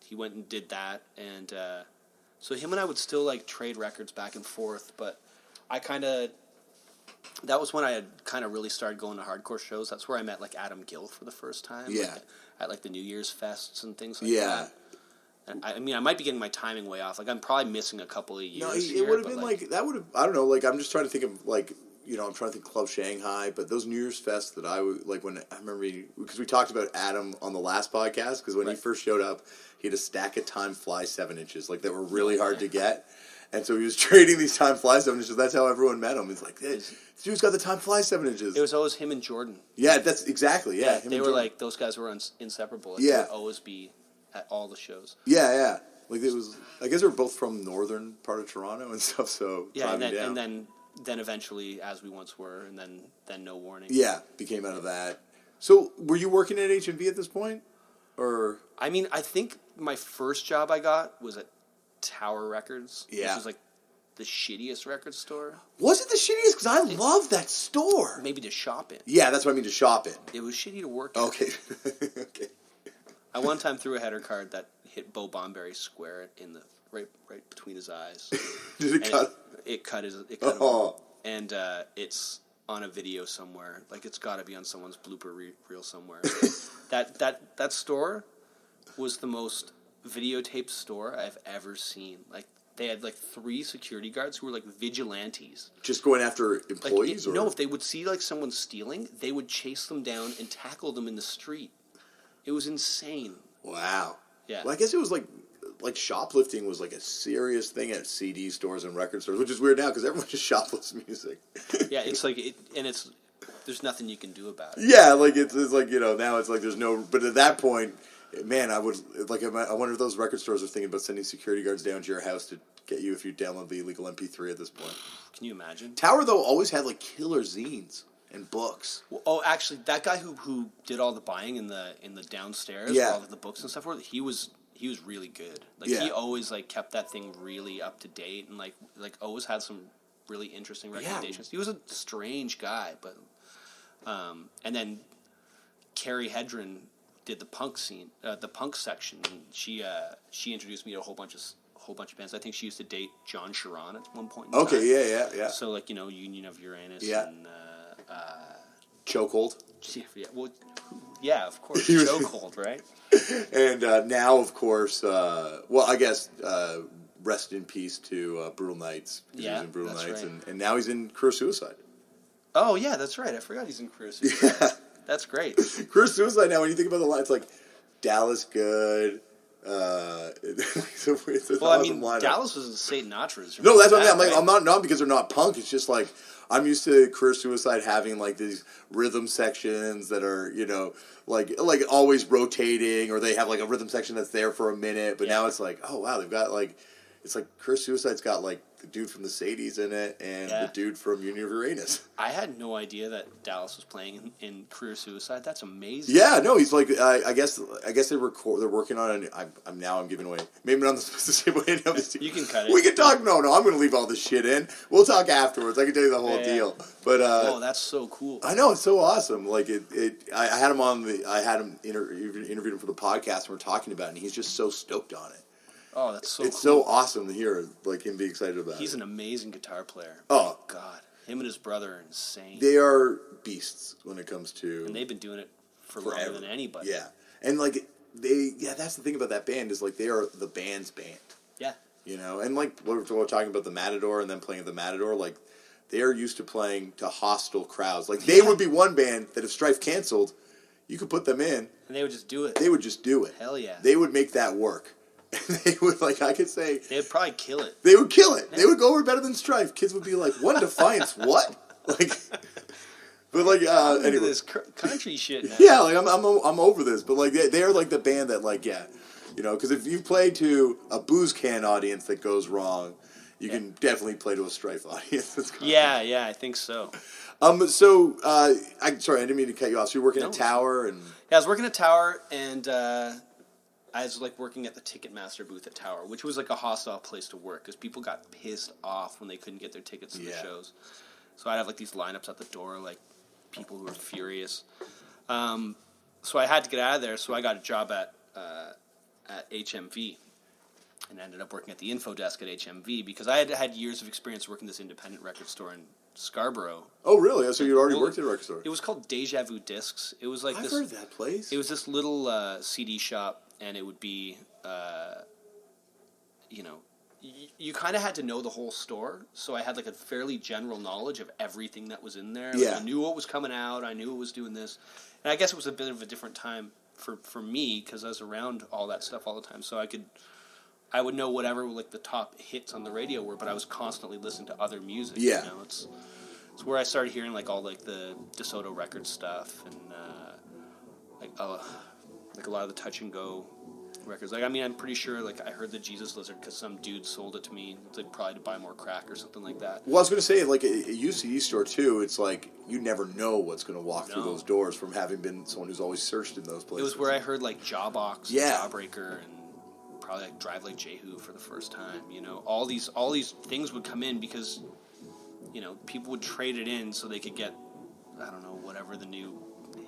He went and did that, and so him and I would still like trade records back and forth, but that was when I had kind of really started going to hardcore shows. That's where I met like Adam Gill for the first time. Yeah. At like the New Year's fests and things like Yeah. that. And I mean, I might be getting my timing way off. Like I'm probably missing a couple of years. No, here, it would have but, been like that would have. I don't know. Like I'm just trying to think of like I'm trying to think Club Shanghai, but those New Year's fests that I would like when I remember because we talked about Adam on the last podcast because when he Right. first showed up, he had a stack of Time Fly 7-inches like that were really hard to get, and so he was trading these Time Fly 7-inches. That's how everyone met him. He's like, hey, this dude's got the Time Fly 7-inches. It was always him and Jordan. Yeah, that's exactly him They and were Jordan. like those guys were inseparable. Like, Yeah. they would always be at all the shows. Yeah. Like it was. I guess they were both from northern part of Toronto and stuff. So Yeah, and driving then, down. then eventually, as we once were, and then No Warning. Yeah, became out of that. So, were you working at HMV at this point, or? I mean, I think my first job I got was at Tower Records, Yeah. which was like the shittiest record store. Was it the shittiest? Because I love that store. Maybe to shop in. Yeah, that's what I mean to shop in. It was shitty to work in. Okay. Okay. I one time threw a header card that hit Bo Bomberry square in the right between his eyes. Did it And cut? It cut him. Oh. And it's on a video somewhere. Like it's got to be on someone's blooper reel somewhere. that store was the most videotaped store I've ever seen. Like they had like 3 security guards who were like vigilantes. Just going after Like employees, or no, if they would see like someone stealing, they would chase them down and tackle them in the street. It was insane. Wow. Yeah. Well, I guess it was like shoplifting was like a serious thing at CD stores and record stores, which is weird now because everyone just shoplifts music. Yeah, it's like there's nothing you can do about it. Yeah, like it's like now it's like there's no. But at that point, man, I wonder if those record stores are thinking about sending security guards down to your house to get you if you download the illegal MP3 at this point. Can you imagine? Tower though always had like killer zines and books. Well, oh, actually, that guy who did all the buying in the downstairs, Yeah. where all of the books and stuff were, he was really good. Like Yeah. he always like kept that thing really up to date and like always had some really interesting recommendations. He was a strange guy, but and then Carrie Hedren did the punk scene, the punk section, and she introduced me to a whole bunch of bands. I think she used to date John Sharon at one point in time. Okay, yeah. So like Union of Uranus Yeah. and chokehold. Yeah, of course, He was- chokehold, right? And now, of course, I guess rest in peace to Brutal Nights. He was in Brutal that's Nights, right. and now he's in Career Suicide. Oh yeah, that's right. I forgot he's in Career Suicide. Yeah. That's great. Career Suicide. Now, when you think about the line, it's like Dallas good. It's an Well, I awesome mean, lineup. Dallas was in Satan Atras. No, that's what I mean. Right? I'm not because they're not punk. It's just like I'm used to Career Suicide having like these rhythm sections that are like always rotating, or they have like a rhythm section that's there for a minute. But now it's like, oh wow, they've got like it's like Career Suicide's got like the dude from the Sadies in it and the dude from Union of Uranus. I had no idea that Dallas was playing in Career Suicide. That's amazing. Yeah, no, he's like I guess they're working on it. I'm giving away. Maybe not supposed to say what any of this. You can cut it. We can talk. No, I'm going to leave all this shit in. We'll talk afterwards. I can tell you the whole deal. But oh, that's so cool. I know, it's so awesome. Like I had him on interviewed him for the podcast, and we're talking about it, and he's just so stoked on it. Oh, that's so. It's cool. so awesome to hear like him be excited about it. He's an amazing guitar player. Oh God, him and his brother are insane. They are beasts when it comes to. And they've been doing it for forever. longer than anybody. Yeah, and like that's the thing about that band is like they are the band's band. Yeah. And like we're talking about the Matador and then playing at the Matador, like they are used to playing to hostile crowds. Like they would be one band that if Strife canceled, you could put them in. And they would just do it. They would just do it. Hell yeah. They would make that work. They would, like, I could say... They'd probably kill it. They would kill it. Yeah. They would go over better than Strife. Kids would be like, what Defiance? What? Like... But, like, anyway. This country shit now. Yeah, like, I'm over this. But, like, they're, like, the band that, like, because if you play to a booze can audience that goes wrong, you can definitely play to a Strife audience. Yeah, I think so. Sorry, I didn't mean to cut you off. So you're working at Tower and... Yeah, I was working at Tower, and I was like working at the Ticketmaster booth at Tower, which was like a hostile place to work because people got pissed off when they couldn't get their tickets to the shows. So I'd have like these lineups at the door, like people who were furious. So I had to get out of there, so I got a job at HMV. And I ended up working at the info desk at HMV because I had years of experience working this independent record store in Scarborough. Oh, really? So you already worked at a record store? It was called Deja Vu Discs. It was like I've heard of that place. It was this little CD shop, and it would be, you kind of had to know the whole store. So I had like a fairly general knowledge of everything that was in there. Yeah. Like I knew what was coming out. I knew it was doing this. And I guess it was a bit of a different time for me because I was around all that stuff all the time. So I would know whatever like the top hits on the radio were, but I was constantly listening to other music. Yeah. It's where I started hearing like all like the DeSoto record stuff and like a lot of the Touch and Go records. Like I'm pretty sure like I heard the Jesus Lizard because some dude sold it to me, like probably to buy more crack or something like that. Well, I was going to say like a UCE store too. It's like you never know what's going to walk through those doors from having been someone who's always searched in those places. It was where I heard like Jawbox, and Jawbreaker, and probably like Drive Like Jehu for the first time. All these things would come in because people would trade it in so they could get whatever the new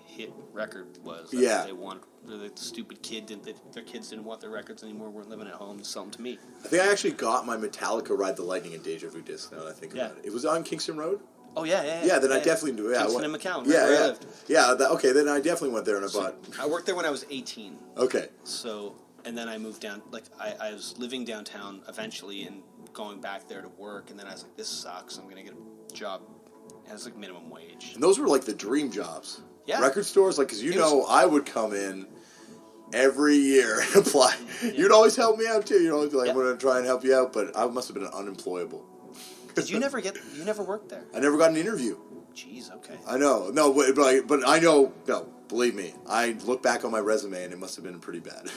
hit record was. That's what they wanted. The stupid their kids didn't want their records anymore. Weren't living at home. Sell them to me. I think I actually got my Metallica Ride the Lightning and Deja Vu disc. Now that I think about it, it was on Kingston Road. Oh yeah. Yeah, then I definitely do. Yeah, Kingston and McCown. Yeah, where I lived. Yeah. Okay, then I definitely went there and I bought. I worked there when I was 18. Okay. So and then I moved down. Like I was living downtown eventually and going back there to work. And then I was like, this sucks. I'm gonna get a job. And it's like minimum wage. And those were like the dream jobs. Yeah. Record stores, like, because I would come in every year and apply. Yeah. You'd always help me out too. You'd always be like, I'm going to try and help you out, but I must have been unemployable. Did you never worked there? I never got an interview. Jeez, okay. I know. No, but I know, no, believe me, I look back on my resume and it must have been pretty bad.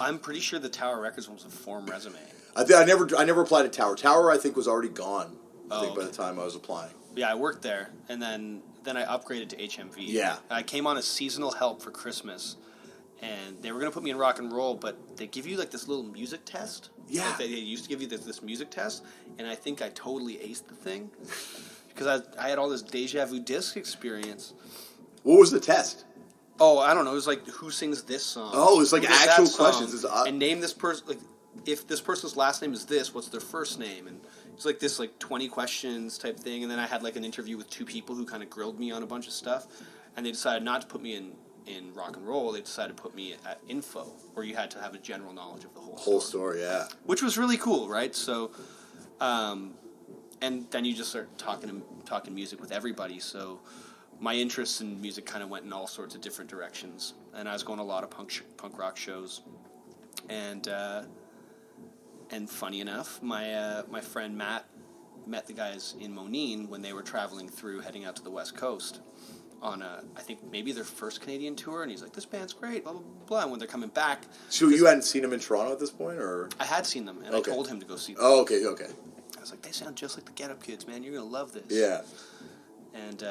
I'm pretty sure the Tower Records one was a form resume. I never applied to Tower. Tower, I think, was already gone, by the time I was applying. Yeah, I worked there, and then I upgraded to HMV. Yeah. I came on as seasonal help for Christmas, and they were going to put me in rock and roll, but they give you, like, this little music test. Yeah. Like, they used to give you this music test, and I think I totally aced the thing, because I had all this Deja Vu disc experience. What was the test? Oh, I don't know. It was like, who sings this song? Oh, it's like actual questions. And name this person, like, if this person's last name is this, what's their first name? And was like this like 20 questions type thing, and then I had like an interview with two people who kind of grilled me on a bunch of stuff, and they decided not to put me in rock and roll. They decided to put me at info, where you had to have a general knowledge of the whole story, yeah. Which was really cool, right? So, and then you just start talking music with everybody. So my interests in music kind of went in all sorts of different directions, and I was going to a lot of punk rock shows, and funny enough, my friend Matt met the guys in Monine when they were traveling through, heading out to the West Coast on I think maybe their first Canadian tour, and he's like, this band's great, blah, blah, blah. And when they're coming back... So you hadn't seen them in Toronto at this point, or...? I had seen them, and I told him to go see them. Oh, okay. I was like, they sound just like the Get Up Kids, man. You're going to love this. Yeah. And,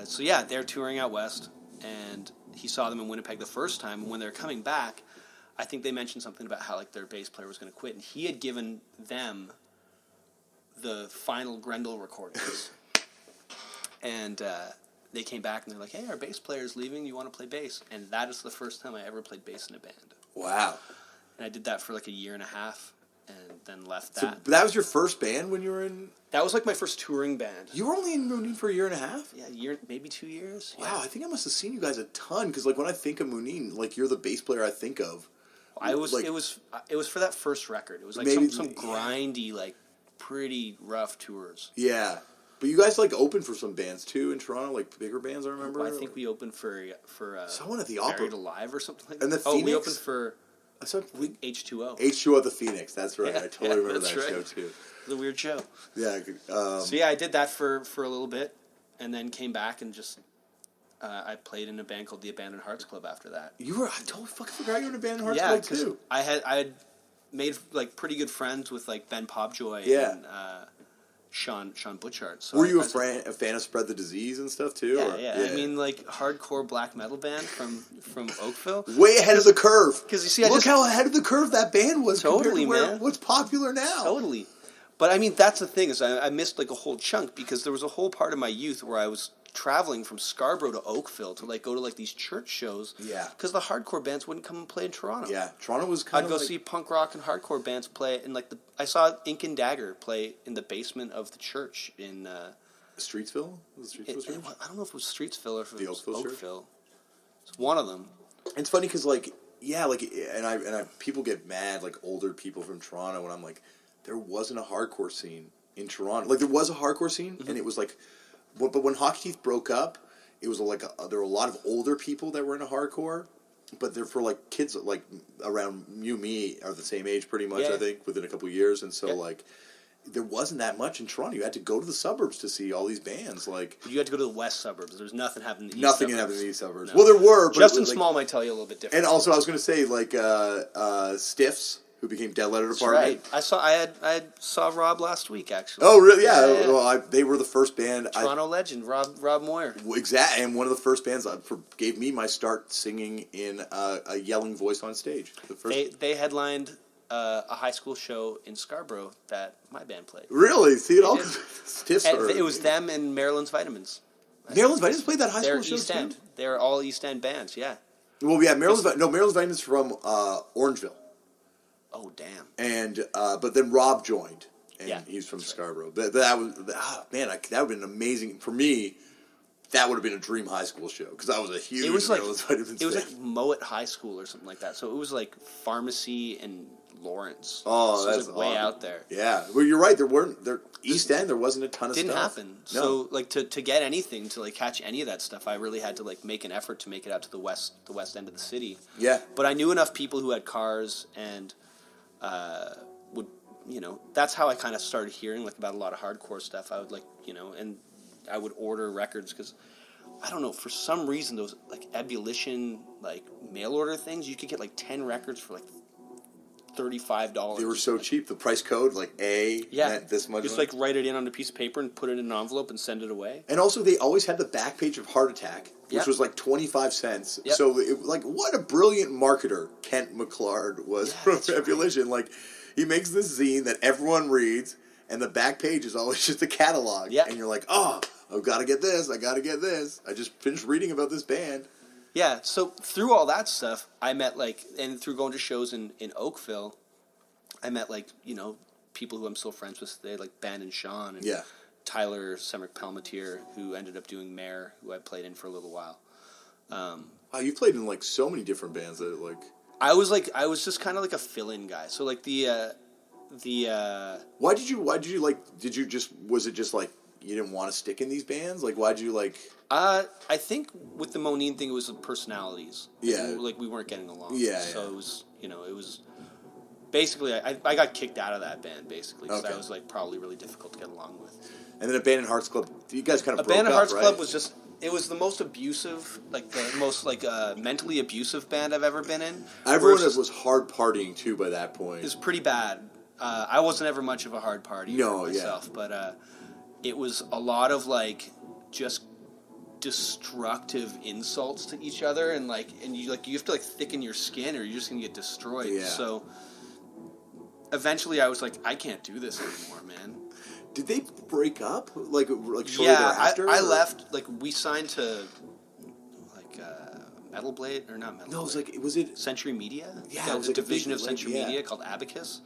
so yeah, they're touring out west, and he saw them in Winnipeg the first time, and when they were coming back, I think they mentioned something about how, like, their bass player was going to quit, and he had given them the final Grendel recordings. And they came back and they're like, hey, our bass player's leaving, you want to play bass? And that is the first time I ever played bass in a band. Wow. And I did that for like a year and a half, and then left that. So that was your first band when you were in... That was like my first touring band. You were only in Moonine for a year and a half? Yeah, maybe 2 years. Wow, I think I must have seen you guys a ton, because like when I think of Moonine, like you're the bass player I think of. It was for that first record. It was like some grindy, like pretty rough tours. Yeah. But you guys like opened for some bands too in Toronto, like bigger bands. I remember. I think we opened for someone at the Opera, Buried Alive or something like that. And the Phoenix? We opened for H2O. H2O at the Phoenix. That's right. Yeah, I totally remember that right. show too. The weird show. Yeah. So yeah, I did that for a little bit, and then came back and just I played in a band called the Abandoned Hearts Club after that. I totally fucking forgot you were in a Abandoned Hearts Club too. I had made like pretty good friends with like Ben Pobjoy and Sean Butchart. So were you a fan of Spread the Disease and stuff too? Yeah. I mean, like hardcore black metal band from Oakville. Way ahead of the curve. Because you see, look how ahead of the curve that band was. Totally, compared to man. What's popular now? Totally. But I mean, that's the thing is I missed like a whole chunk, because there was a whole part of my youth where I was traveling from Scarborough to Oakville to like go to like these church shows. Yeah. Because the hardcore bands wouldn't come and play in Toronto. Yeah, Toronto was kind I'd go see punk rock and hardcore bands play in like I saw Ink and Dagger play in the basement of the church in Streetsville? Was it Streetsville Church? I don't know if it was Streetsville or if it was Oakville Oakville. It's one of them. It's funny because like and I people get mad, like older people from Toronto, and I'm like, there wasn't a hardcore scene in Toronto. Like there was a hardcore scene, and it was like, but when Hockey Teeth broke up, it was like there were a lot of older people that were into hardcore, but they're for like kids like around me are the same age pretty much. I think within a couple of years, and so like there wasn't that much in Toronto. You had to go to the suburbs to see all these bands. Like you had to go to the west suburbs. There's nothing happening in the east nothing suburbs. happened in the east suburbs. No. Well, there were. But Justin like, Small might tell you a little bit different. And also, I was going to say like Stiffs, who became Dead Letter Department. That's right. I saw Rob last week, actually. Oh, really? Yeah. Well, they were the first band. Toronto legend, Rob Moyer. Exactly, and one of the first bands that gave me my start singing in a yelling voice on stage. They headlined a high school show in Scarborough that my band played. Really? See, it all Stiffs. It was them and Maryland's Vitamins. Maryland's Vitamins played that high school show East End. too? They're all East End bands, yeah. Well, yeah, Maryland's Vitamins from Orangeville. Oh, damn. And but then Rob joined, and he's from That's Scarborough. Right. That was that would have been amazing for me. That would have been a dream high school show because I was a huge. It was like Mowat High School or something like that. So it was like Pharmacy and Lawrence. Oh, so that's it was like way out there. Yeah, well, you're right. There East End. There wasn't a ton of stuff. Didn't happen. No. So like to get anything, to like catch any of that stuff, I really had to like make an effort to make it out to the west end of the city. Yeah. But I knew enough people who had cars and would, that's how I kind of started hearing like about a lot of hardcore stuff. I would like, and I would order records because I don't know, for some reason those like Ebullition like mail order things, you could get like 10 records for like $35. They were so cheap. The price code like meant this much. Just like write it in on a piece of paper and put it in an envelope and send it away. And also they always had the back page of Heart Attack, which was like 25 cents. Yep. So what a brilliant marketer Kent McClard was from Ebullition. Like he makes this zine that everyone reads, and the back page is always just a catalog. Yeah. And you're like, oh, I've got to get this. I got to get this. I just finished reading about this band. Yeah, so through all that stuff, I met and through going to shows in Oakville, I met people who I'm still friends with today, like Ben and Sean, and Yeah. Tyler Semrick Palmatier, who ended up doing Mare, who I played in for a little while. Wow, you played in like so many different bands that like. I was just kind of like a fill-in guy. So like Why did you like? Was it just like you didn't want to stick in these bands? Like, why'd you like? I think with the Monine thing, it was the personalities. Yeah. Like we weren't getting along. Yeah, So yeah. it was basically I got kicked out of that band basically because Okay. I was like probably really difficult to get along with. And then Abandoned Hearts Club, you guys kind of broke Abandoned up, Hearts right? Club was just. It was the most abusive, like the most like mentally abusive band I've ever been in. Everyone Versus- was hard partying too by that point. It was pretty bad. I wasn't ever much of a hard partier myself, but it was a lot of like just destructive insults to each other, and you have to like thicken your skin, or you're just gonna get destroyed. Yeah. So eventually, I was like, I can't do this anymore, man. Did they break up like shortly thereafter? I left. Like we signed to like Metal Blade or not Metal. No, Blade. was it? Century Media? Yeah, it it was was a like a division big, of Century yeah. Media called Abacus,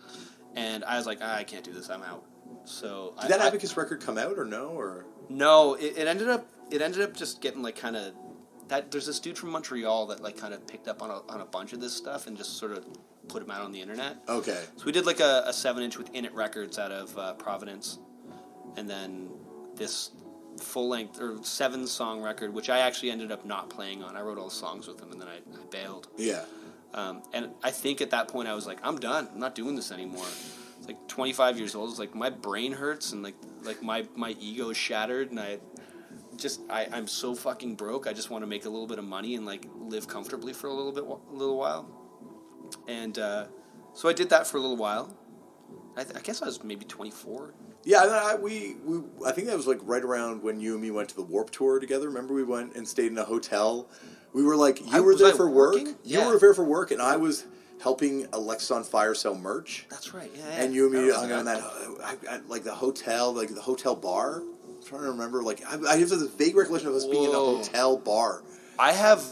and I was like, I can't do this. I'm out. So Did that Abacus record come out or no? Or no, it ended up just getting like kind of that. There's this dude from Montreal that like kind of picked up on a bunch of this stuff and just sort of put him out on the internet. okay, So we did like a 7-inch with In It Records out of Providence, and then this full-length or 7-song record, which I actually ended up not playing on. I wrote all the songs with him, and then I bailed. yeah. And I think at that point I was like, I'm done. I'm not doing this anymore. It's like 25 years old. It's like my brain hurts and like my ego is shattered, and I'm so fucking broke. I just want to make a little bit of money and like live comfortably for a little while. And so I did that for a little while. I guess I was maybe 24. Yeah, I think that was like right around when you and me went to the Warp Tour together. Remember we went and stayed in a hotel? We were like, you were there for work. You were there for work, and I was helping Alexis on Fire sell merch. That's right. Yeah. And you and me hung out in that, like the hotel bar. I'm trying to remember. Like I have this vague recollection of us being in a hotel bar. I have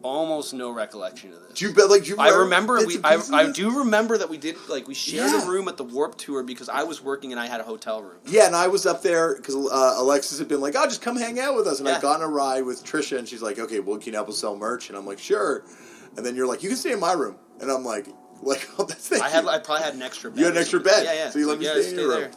almost no recollection of this. Do you I remember I do remember that we did like we shared a room at the Warp Tour because I was working and I had a hotel room. Yeah, and I was up there because Alexis had been like, "Oh, just come hang out with us." And Yeah. I got on a ride with Trisha, and she's like, "Okay, well, can you help us sell merch?" And I'm like, "Sure." And then you're like, "You can stay in my room," and I'm like, "Oh, that's it." I probably had an extra bed. You had an extra bed. Yeah. So you let me stay in your room. There.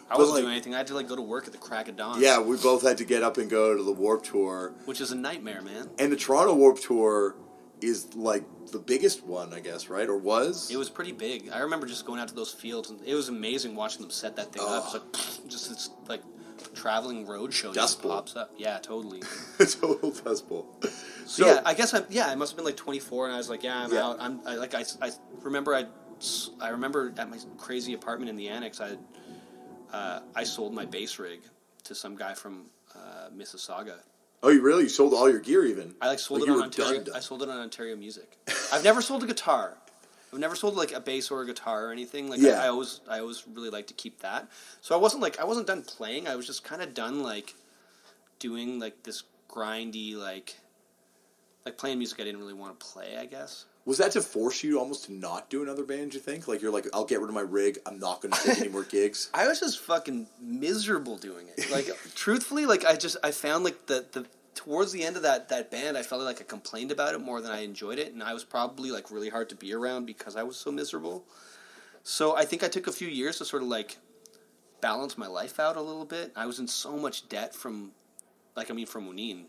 I wasn't doing anything. I had to like go to work at the crack of dawn. Yeah, we both had to get up and go to the Warp Tour, which is a nightmare, man. and the Toronto Warp Tour is like the biggest one, I guess, right? Or was? It was pretty big. I remember just going out to those fields, and it was amazing watching them set that thing up. It's like just this like traveling road show Dust just bowl. pops up. Yeah, totally. Total Dust Bowl. So yeah, I guess I must have been like 24, and I was like, yeah, I'm out. I remember I remember at my crazy apartment in the annex, I sold my bass rig to some guy from Mississauga. Oh, you really? You sold all your gear, even? I sold it on Ontario. I sold it on Ontario Music. I've never sold a guitar. I've never sold like a bass or a guitar or anything. Like I always really like to keep that. So I wasn't done playing. I was just kind of done like doing like this grindy like playing music I didn't really want to play, I guess. Was that to force you almost to not do another band, you think? Like, you're like, I'll get rid of my rig. I'm not going to take any more gigs. I was just fucking miserable doing it. Like, truthfully, like, I found, like, the towards the end of that band, I felt like I complained about it more than I enjoyed it, and I was probably, like, really hard to be around because I was so miserable. So I think I took a few years to sort of, like, balance my life out a little bit. I was in so much debt from Mooneen.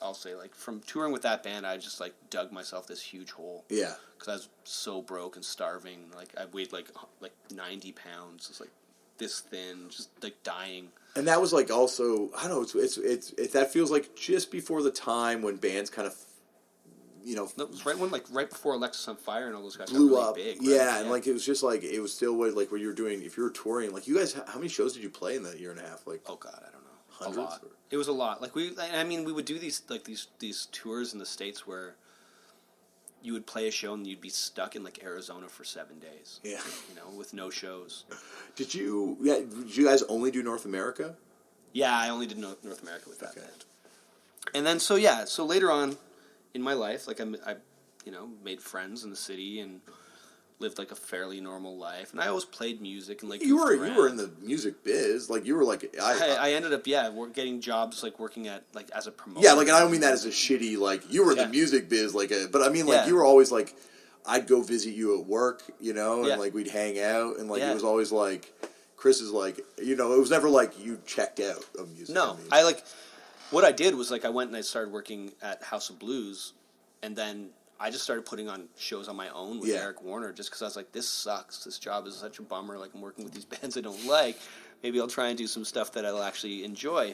I'll say, like, from touring with that band, I just, like, dug myself this huge hole. Yeah. Because I was so broke and starving. Like, I weighed, like 90 pounds. It's, like, this thin, just, like, dying. And that was, like, also, I don't know, it's that feels like just before the time when bands kind of, you know... No, it was right before Alexis on Fire and all those guys blew got really up. big. Yeah, right? and, like, it was just, like, it was still, like, what you were doing, if you were touring, like, you guys, how many shows did you play in that year and a half? Like, oh, God, I don't know. Hundreds? A lot. It was a lot. Like, we would do these tours in the States where you would play a show and you'd be stuck in, like, Arizona for 7 days. Yeah. You know, with no shows. Did you guys only do North America? Yeah, I only did North America with that band. And then, so later on in my life, like, I made friends in the city and lived like a fairly normal life, and I always played music and like You goofed were around. in the music biz, like you were like I ended up getting jobs like working at like as a promoter. yeah, like and I don't mean that as a shitty like you were in the music biz like but I mean like Yeah. you were always like I'd go visit you at work, you know, and Yeah. like we'd hang out and like Yeah. it was always like Chris is like you know it was never like you checked out of music. No, I like what I did was like I went and I started working at House of Blues, and then I just started putting on shows on my own with Yeah. Eric Warner just because I was like, this sucks. This job is such a bummer. Like, I'm working with these bands I don't like. Maybe I'll try and do some stuff that I'll actually enjoy.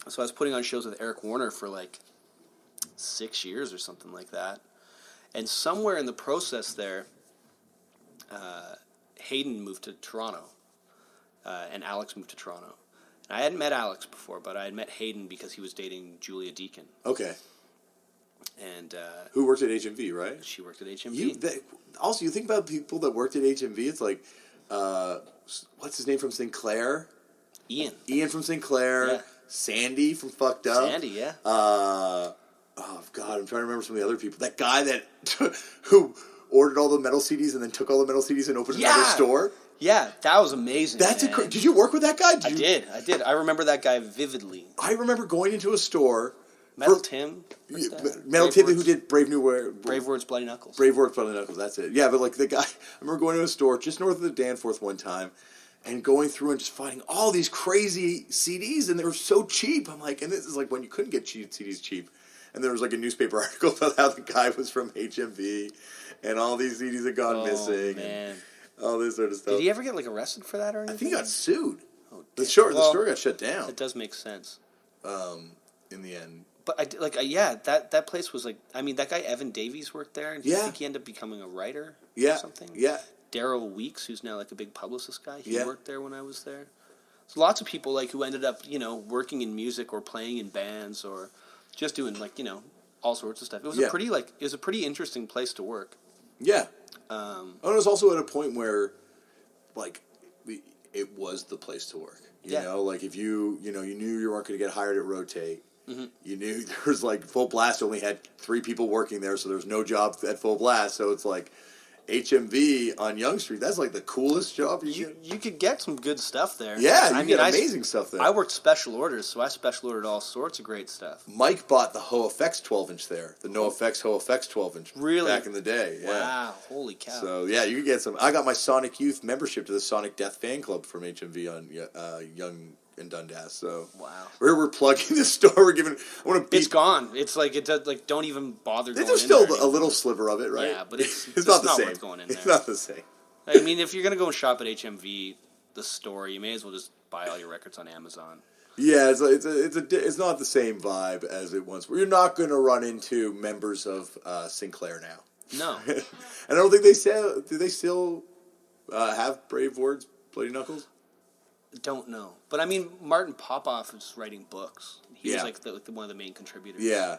So I was putting on shows with Eric Warner for like 6 years or something like that. And somewhere in the process there, Hayden moved to Toronto, and Alex moved to Toronto. And I hadn't met Alex before, but I had met Hayden because he was dating Julia Deakin. Okay. And Who worked at HMV, right? she worked at HMV. Also, you think about people that worked at HMV. It's like, what's his name from Sinclair? Ian from Sinclair. Yeah. Sandy from Fucked Up. Sandy, yeah. Oh God, I'm trying to remember some of the other people. That guy that who ordered all the metal CDs and then took all the metal CDs and opened another store. Yeah, that was amazing. That's man. Did you work with that guy? I did. I remember that guy vividly. I remember going into a store. Metal Tim. Metal Tim, who did Brave Words, Bloody Knuckles. Brave Words, Bloody Knuckles. That's it. Yeah, but like the guy, I remember going to a store just north of the Danforth one time, and going through and just finding all these crazy CDs, and they were so cheap. I'm like, and this is like when you couldn't get CDs cheap, and there was like a newspaper article about how the guy was from HMV, and all these CDs had gone missing, man. and all this sort of stuff. Did he ever get like arrested for that or anything? I think he got sued. Oh, The store got shut down. It does make sense. In the end. But that place was like, I mean, that guy I Davies worked there, and I think he ended up becoming a writer or something. Yeah. Daryl Weeks, who's now like a big publicist guy, he Yeah. worked there when I was there. So lots of people like who ended up, working in music or playing in bands or just doing like, all sorts of stuff. It was it was a pretty interesting place to work. Yeah. And it was also at a point where, like, it was the place to work. You know, like if you knew you weren't going to get hired at Rotate. Mm-hmm. You knew there was like Full Blast only had 3 people working there, so there was no job at Full Blast. So it's like HMV on Yonge Street. That's like the coolest job you could get some good stuff there. Yeah, you get amazing stuff there. I worked special orders, so I special ordered all sorts of great stuff. Mike bought the HoFX 12-inch there, the NoFX HoFX 12-inch. Really? Back in the day. Yeah. Wow, holy cow. So yeah, you could get some. I got my Sonic Youth membership to the Sonic Death fan club from HMV on Young and Dundas. So wow, we're plugging the store. We're giving. I want to. It's gone. It's like it does, like don't even bother. There's still a little sliver of it, right? Yeah, but it's not the not same. worth going in there. It's not the same. I mean, if you're gonna go and shop at HMV, the store, you may as well just buy all your records on Amazon. Yeah, it's not the same vibe as it once. You're not going to run into members of Sinclair now. No, and I don't think they sell. Do they still have Brave Words, Bloody Knuckles? Don't know, but I mean, Martin Popoff is writing books. He was like one of the main contributors. Yeah.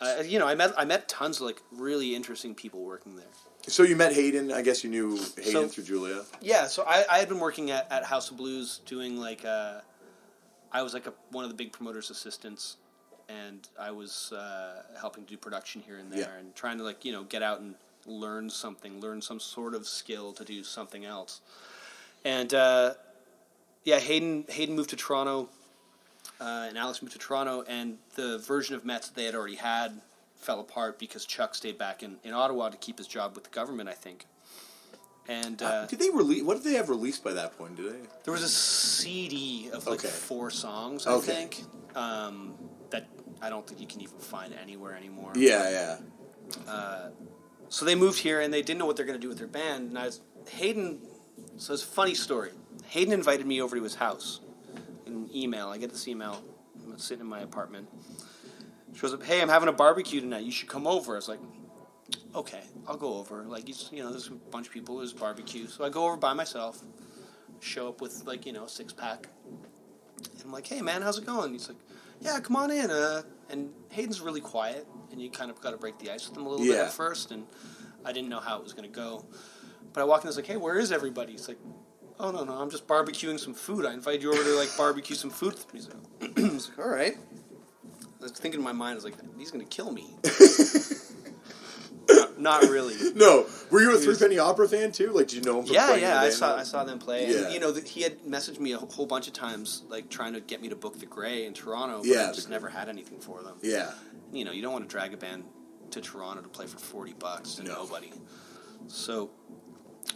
I met tons of like really interesting people working there. So you met Hayden. I guess you knew Hayden through Julia. Yeah, so I had been working at House of Blues doing like I was like one of the big promoters' assistants, and I was helping do production here and there and trying to like get out and learn some sort of skill to do something else. And Hayden moved to Toronto, and Alex moved to Toronto, and the version of Metz that they had already had fell apart because Chuck stayed back in Ottawa to keep his job with the government, I think. And did they release? What did they have released by that point? Did they? There was a CD of like 4 songs, I think, that I don't think you can even find anywhere anymore. Yeah. So they moved here, and they didn't know what they're going to do with their band. And Hayden. So it's a funny story. Hayden invited me over to his house. In an email, I get this email. I'm sitting in my apartment. She goes up, "Hey, I'm having a barbecue tonight. You should come over." I was like, "Okay, I'll go over." Like, there's a bunch of people. There's barbecue, so I go over by myself. Show up with like a 6-pack, and I'm like, "Hey, man, how's it going?" He's like, "Yeah, come on in." And Hayden's really quiet, and you kind of got to break the ice with him a little bit at first. And I didn't know how it was going to go. But I walk in and I was like, "Hey, where is everybody?" He's like, "Oh, no, I'm just barbecuing some food. I invited you over to, like, barbecue some food with me." He's like, "All right." I was thinking in my mind, I was like, he's going to kill me. Not really. No. Were you a Three Penny Opera fan too? Like, did you know him from playing in the I band? saw them play. Yeah. And, he had messaged me a whole bunch of times, like, trying to get me to book the Grey in Toronto, but Yeah, I just never had anything for them. Yeah. You don't want to drag a band to Toronto to play for $40 to nobody. So,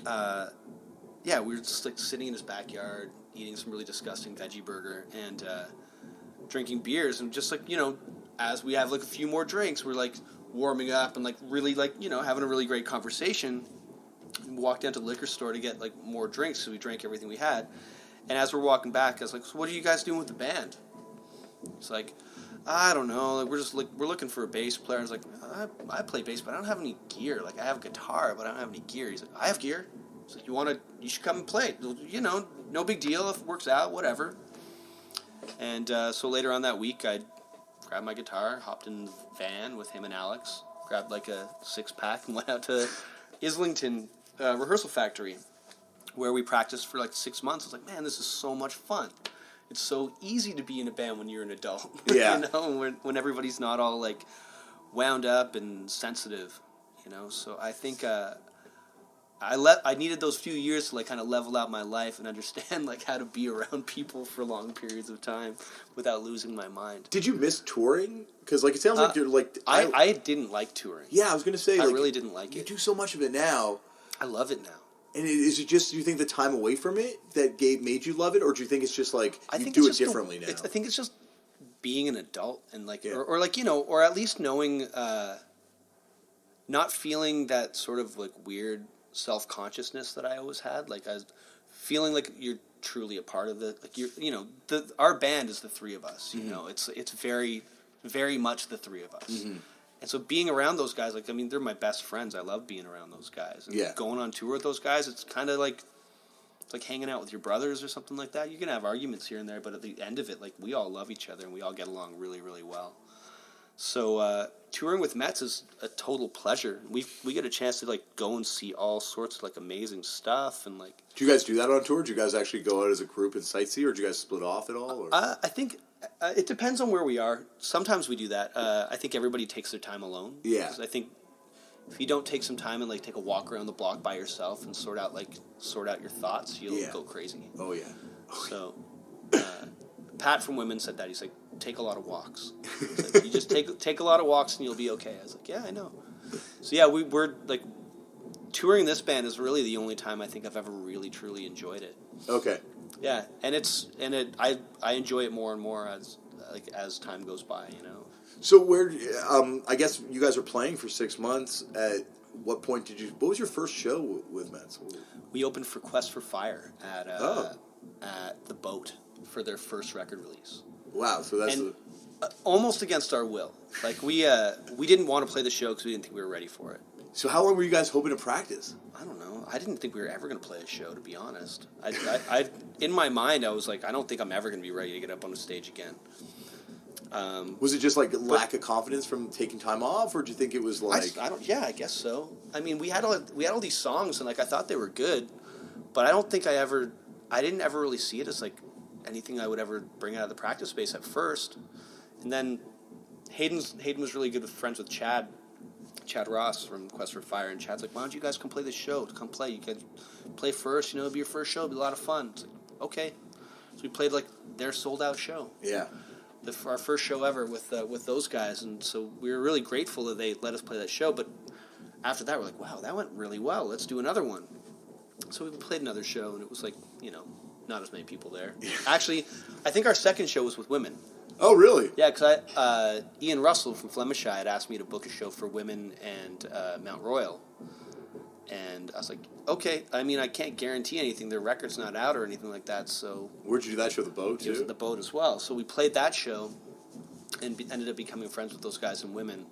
we were just, like, sitting in his backyard, eating some really disgusting veggie burger, and drinking beers, and just, like, as we have, like, a few more drinks, we're, like, warming up and, like, really, like, having a really great conversation. We walked down to the liquor store to get, like, more drinks, so we drank everything we had. And as we're walking back, I was like, so what are you guys doing with the band? It's like, I don't know, like, we're looking for a bass player. I was like, I play bass, but I don't have any gear. Like, I have a guitar, but I don't have any gear. He's like, I have gear. He's like, you should come and play. No big deal if it works out, whatever. And so later on that week, I grabbed my guitar, hopped in the van with him and Alex, grabbed like a 6-pack and went out to Islington Rehearsal Factory, where we practiced for like 6 months. I was like, man, this is so much fun. It's so easy to be in a band when you're an adult. Yeah. When everybody's not all like wound up and sensitive. So I think I needed those few years to like kind of level out my life and understand like how to be around people for long periods of time without losing my mind. Did you miss touring? Because like it sounds like you're like I didn't like touring. Yeah, I was gonna say I like, really didn't like it. You do so much of it now. I love it now. And is it just, do you think the time away from it that made you love it, or do you think it's just like you do it differently now? I think it's just being an adult and like, or like or at least knowing, not feeling that sort of like weird self-consciousness that I always had. Like I was feeling like you're truly a part of it. Like our band is the three of us. It's very, very much the three of us. Mm-hmm. And so being around those guys, like, I mean, they're my best friends. I love being around those guys. And going on tour with those guys, it's kind of like, it's like hanging out with your brothers or something like that. You can have arguments here and there, but at the end of it, like, we all love each other and we all get along really, really well. So touring with Metz is a total pleasure. We get a chance to, like, go and see all sorts of, like, amazing stuff. And like, do you guys do that on tour? Do you guys actually go out as a group and sightsee, or do you guys split off at all? Or? I think... it depends on where we are. Sometimes we do that. I think everybody takes their time alone. Yeah. I think if you don't take some time and like take a walk around the block by yourself and sort out your thoughts, you'll go crazy. Oh yeah. So, Pat from Women said that. He's like, take a lot of walks. Like, you just take a lot of walks and you'll be okay. I was like, yeah, I know. So yeah, we're like touring this band is really the only time I think I've ever really truly enjoyed it. Okay. Yeah, and I enjoy it more and more as time goes by, So where I guess you guys were playing for 6 months. At what point what was your first show with Metz? We opened for Quest for Fire at the Boat for their first record release. Wow, so that's almost against our will. Like we didn't want to play the show because we didn't think we were ready for it. So how long were you guys hoping to practice? I don't know. I didn't think we were ever going to play a show, to be honest. I in my mind, I was like, I don't think I'm ever going to be ready to get up on a stage again. Was it just like lack of confidence from taking time off, or do you think it was like? I guess so. I mean, we had all these songs, and like I thought they were good, but I don't think I didn't ever really see it as like anything I would ever bring out of the practice space at first. And then Hayden was really good with friends with Chad Ross from Quest for Fire, and Chad's like, why don't you guys come play this show? Come play. You can play first, it'll be your first show, it'll be a lot of fun. It's like, okay. So we played like their sold out show. Yeah. Our first show ever with those guys, and so we were really grateful that they let us play that show, but after that we're like, wow, that went really well, let's do another one. So we played another show, and it was like, not as many people there. Actually, I think our second show was with women. Oh, really? Yeah, because Ian Russell from Flemish Eye had asked me to book a show for Women and Mount Royal. And I was like, okay. I mean, I can't guarantee anything. Their record's not out or anything like that, so... Where'd you do that show, the Boat, too? It was at the Boat as well. So we played that show and ended up becoming friends with those guys and women.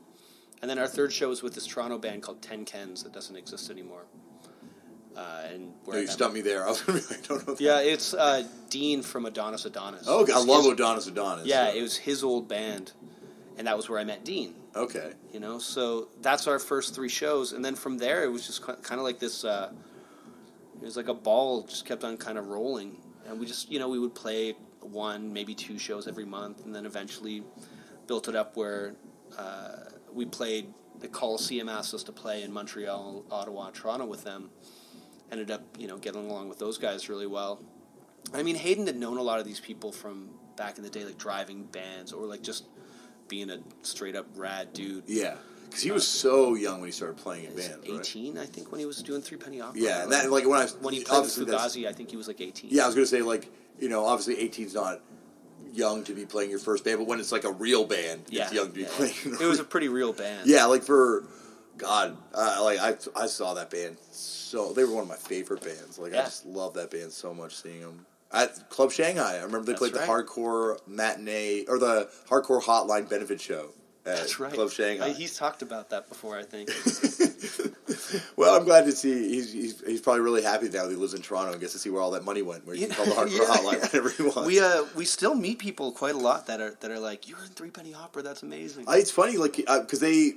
And then our third show was with this Toronto band called 10 Kens that doesn't exist anymore. You stumped me there. I was going to be like, I don't know. Yeah, it's Dean from Adonis. Oh, I love Adonis. Yeah, it was his old band, and that was where I met Dean. Okay. So that's our first 3 shows, and then from there it was just kind of like this. It was like a ball just kept on kind of rolling, and we just we would play 1, maybe 2 shows every month, and then eventually built it up where we played the Coliseum asked us to play in Montreal, Ottawa, and Toronto with them. Ended up, getting along with those guys really well. I mean, Hayden had known a lot of these people from back in the day, like driving bands or like just being a straight up rad dude. Yeah. Because he was so young when he started playing in bands, 18, I think, when he was doing Three Penny Opera. Yeah, and that, when he played with Fugazi, I think he was like 18. Yeah, I was going to say, like, obviously 18's not young to be playing your first band, but when it's like a real band, it's young to be playing. It was a pretty real band. Yeah, like for God, I saw that band they were one of my favorite bands. Like I just love that band so much. Seeing them at Club Shanghai, I remember they played the hardcore matinee or the hardcore hotline benefit show. That's right. Club Shanghai. He's talked about that before, I think. Well, I'm glad to see he's probably really happy now that he lives in Toronto and gets to see where all that money went. Where you can call the hardcore hotline whenever you want. We still meet people quite a lot that are like, you're in Three Penny Opera. That's amazing. It's funny, like because this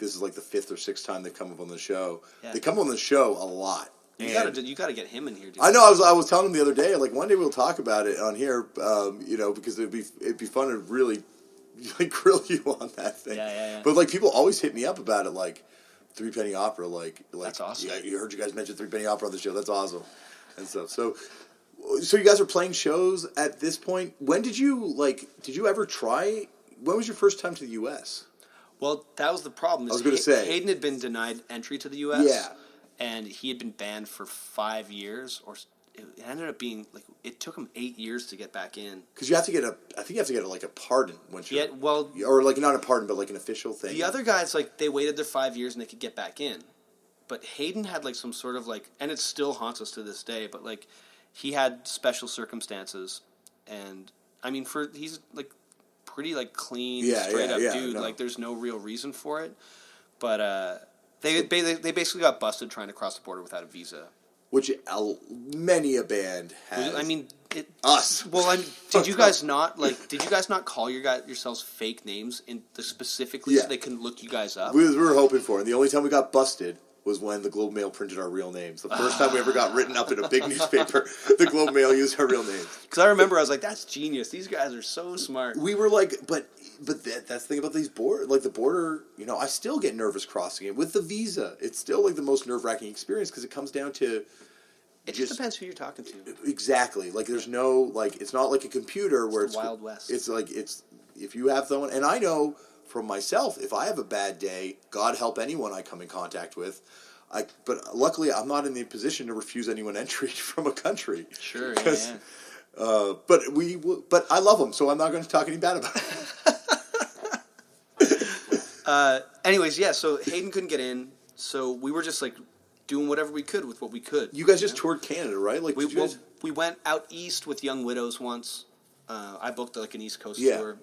is like the 5th or 6th time they've come up on the show. Yeah. They come on the show a lot. You gotta get him in here, dude. I know. I was telling him the other day, like one day we'll talk about it on here, because it'd be fun to really like grill you on that thing. Yeah. But like people always hit me up about it, like Three Penny Opera, like that's awesome. Yeah, you heard you guys mention Three Penny Opera on the show. That's awesome and stuff. So you guys are playing shows at this point. When did you ever try? When was your first time to the U.S.? Well, that was the problem. I was going to say Hayden had been denied entry to the U.S. Yeah. And he had been banned for 5 years, or it ended up being like it took him 8 years to get back in. Because I think you have to get like a pardon once you're or like not a pardon, but like an official thing. The other guys, like they waited their 5 years and they could get back in, but Hayden had like some sort of like, and it still haunts us to this day. But like he had special circumstances, and I mean he's like pretty like clean, straight up dude. No. Like there's no real reason for it, but they basically got busted trying to cross the border without a visa. Which many a band has. I mean, us. Well, did you guys not call yourselves fake names specifically so they can look you guys up? We were hoping for it. And the only time we got busted was when the Globe Mail printed our real names. The first time we ever got written up in a big newspaper, the Globe Mail used our real names. Because I remember I was like, that's genius. These guys are so smart. We were like, but that's the thing about these the border, I still get nervous crossing it. With the visa, it's still like the most nerve-wracking experience because it comes down to... It just depends who you're talking to. Exactly. Like there's no, like, it's not like a computer where it's... Wild West. It's like, if you have someone... And I know... From myself, if I have a bad day, God help anyone I come in contact with. But luckily, I'm not in the position to refuse anyone entry from a country. Sure, But I love them, so I'm not going to talk any bad about it. Anyways, so Hayden couldn't get in, so we were just like doing whatever we could with what we could. You guys just toured Canada, right? Like we went out east with Young Widows once. I booked like an East Coast tour.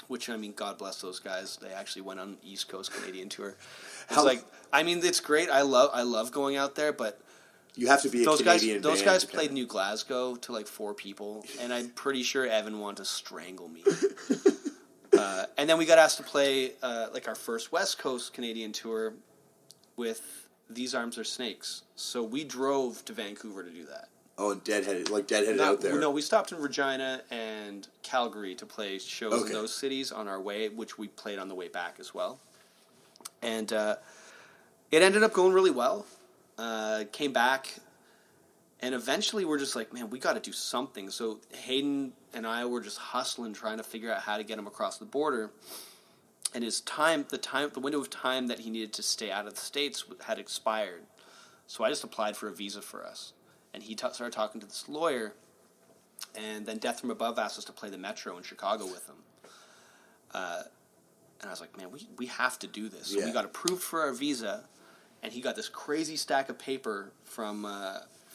Which, I mean, God bless those guys. They actually went on an East Coast Canadian tour. It's great. I love going out there, but you have to be a Canadian band. Those guys played New Glasgow to like 4 people, and I'm pretty sure Evan wanted to strangle me. And then we got asked to play like our first West Coast Canadian tour with These Arms Are Snakes. So we drove to Vancouver to do that. Oh, and deadheaded out there. No, we stopped in Regina and Calgary to play shows in those cities on our way, which we played on the way back as well. And it ended up going really well. Came back, and eventually we're just like, man, we got to do something. So Hayden and I were just hustling, trying to figure out how to get him across the border. And the window of time that he needed to stay out of the States had expired. So I just applied for a visa for us. And he started talking to this lawyer, and then Death From Above asked us to play the Metro in Chicago with him. And I was like, man, we have to do this. So we got approved for our visa, and he got this crazy stack of paper from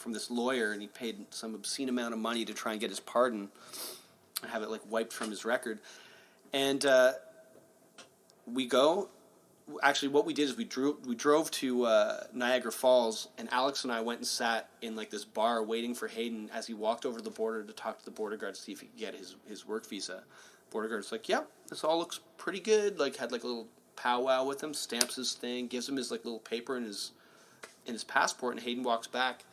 this lawyer, and he paid some obscene amount of money to try and get his pardon and have it like wiped from his record. And we go. Actually, what we did is we drove to Niagara Falls, and Alex and I went and sat in like this bar waiting for Hayden as he walked over to the border to talk to the border guard to see if he could get his work visa. Border guard's like, "Yep, this all looks pretty good." Like had like a little powwow with him, stamps his thing, gives him his like little paper and his passport, and Hayden walks back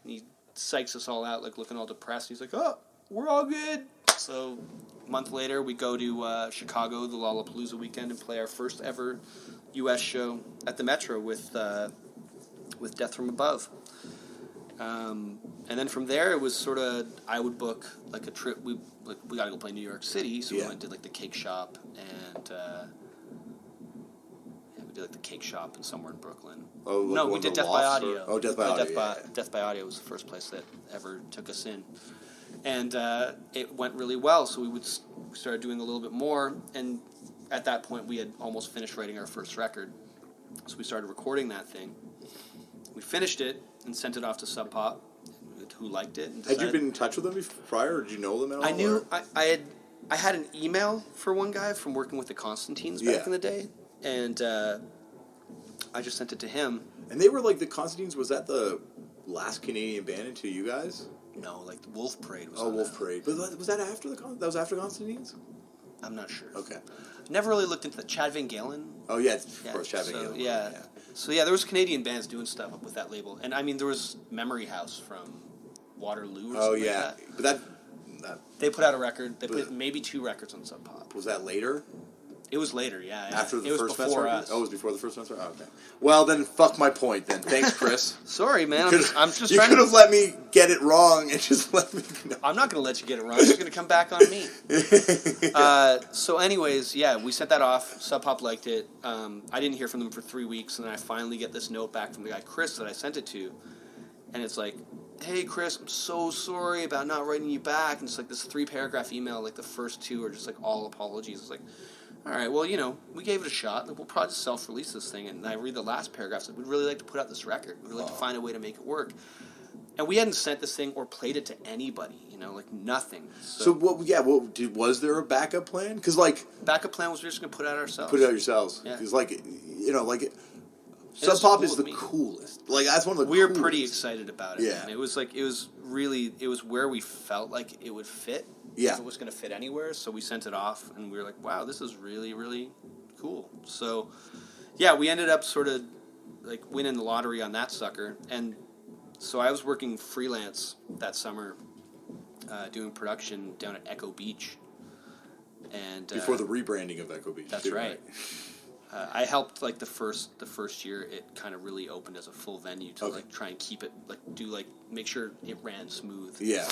and he psychs us all out, like looking all depressed. He's like, "Oh, we're all good." So a month later, we go to Chicago, the Lollapalooza weekend, and play our first ever U.S. show at the Metro with Death from Above. And then from there, it was sort of, I would book like a trip. We got to go play New York City, so we went and did like the Cake Shop, and we did like the Cake Shop and somewhere in Brooklyn. Oh, like no, we did Death by Audio. Oh, Death by Audio. Death by Audio was the first place that ever took us in, and it went really well. So we started doing a little bit more, and at that point, we had almost finished writing our first record. So we started recording that thing. We finished it and sent it off to Sub Pop, who liked it. And had you been in touch with them prior, or did you know them at all? I knew. I had an email for one guy from working with the Constantines back in the day, and I just sent it to him. And they were like, the Constantines, was that the last Canadian band until you guys? No, like the Wolf Parade was. Oh, Wolf Parade. But was that after that was after Constantines? I'm not sure. Okay. Never really looked into that. Chad Van Galen. Oh yeah, of course, Chad Van Galen. Yeah. So yeah, there was Canadian bands doing stuff with that label, and I mean there was Memory House from Waterloo. Or something like that. But that they put out a record. They put maybe 2 records on Sub Pop. Was that later? It was later, yeah. After the it first was before record? us. Oh, it was before the first record? Oh, okay. Well, then, fuck my point, then. Thanks, Chris. Sorry, man. I'm just you trying could have let me get it wrong and just let me know. I'm not going to let you get it wrong. It's going to come back on me. So anyways, yeah, we sent that off. Sub Pop liked it. I didn't hear from them for 3 weeks, and then I finally get this note back from the guy, Chris, that I sent it to. And it's like, hey, Chris, I'm so sorry about not writing you back. And it's like this 3-paragraph email. Like the first 2 are just like all apologies. It's like, all right, well, we gave it a shot. Like, we'll probably just self-release this thing. And I read the last paragraph. Like, we'd really like to put out this record. We'd like to find a way to make it work. And we hadn't sent this thing or played it to anybody, like nothing. So what? Yeah, was there a backup plan? Because backup plan was we're just gonna put it out ourselves. Put it out yourselves. Yeah. Because Sub Pop is the coolest. Like that's one of the. We were pretty excited about it. Yeah. Man. It was where we felt like it would fit. Yeah. If it was gonna fit anywhere, so we sent it off, and we were like, wow, this is really, really cool. So, yeah, we ended up sort of like winning the lottery on that sucker, and so I was working freelance that summer, doing production down at Echo Beach, and before the rebranding of Echo Beach. That's right. I helped like the first year it kind of really opened as a full venue to like try and keep it make sure it ran smooth. Yeah.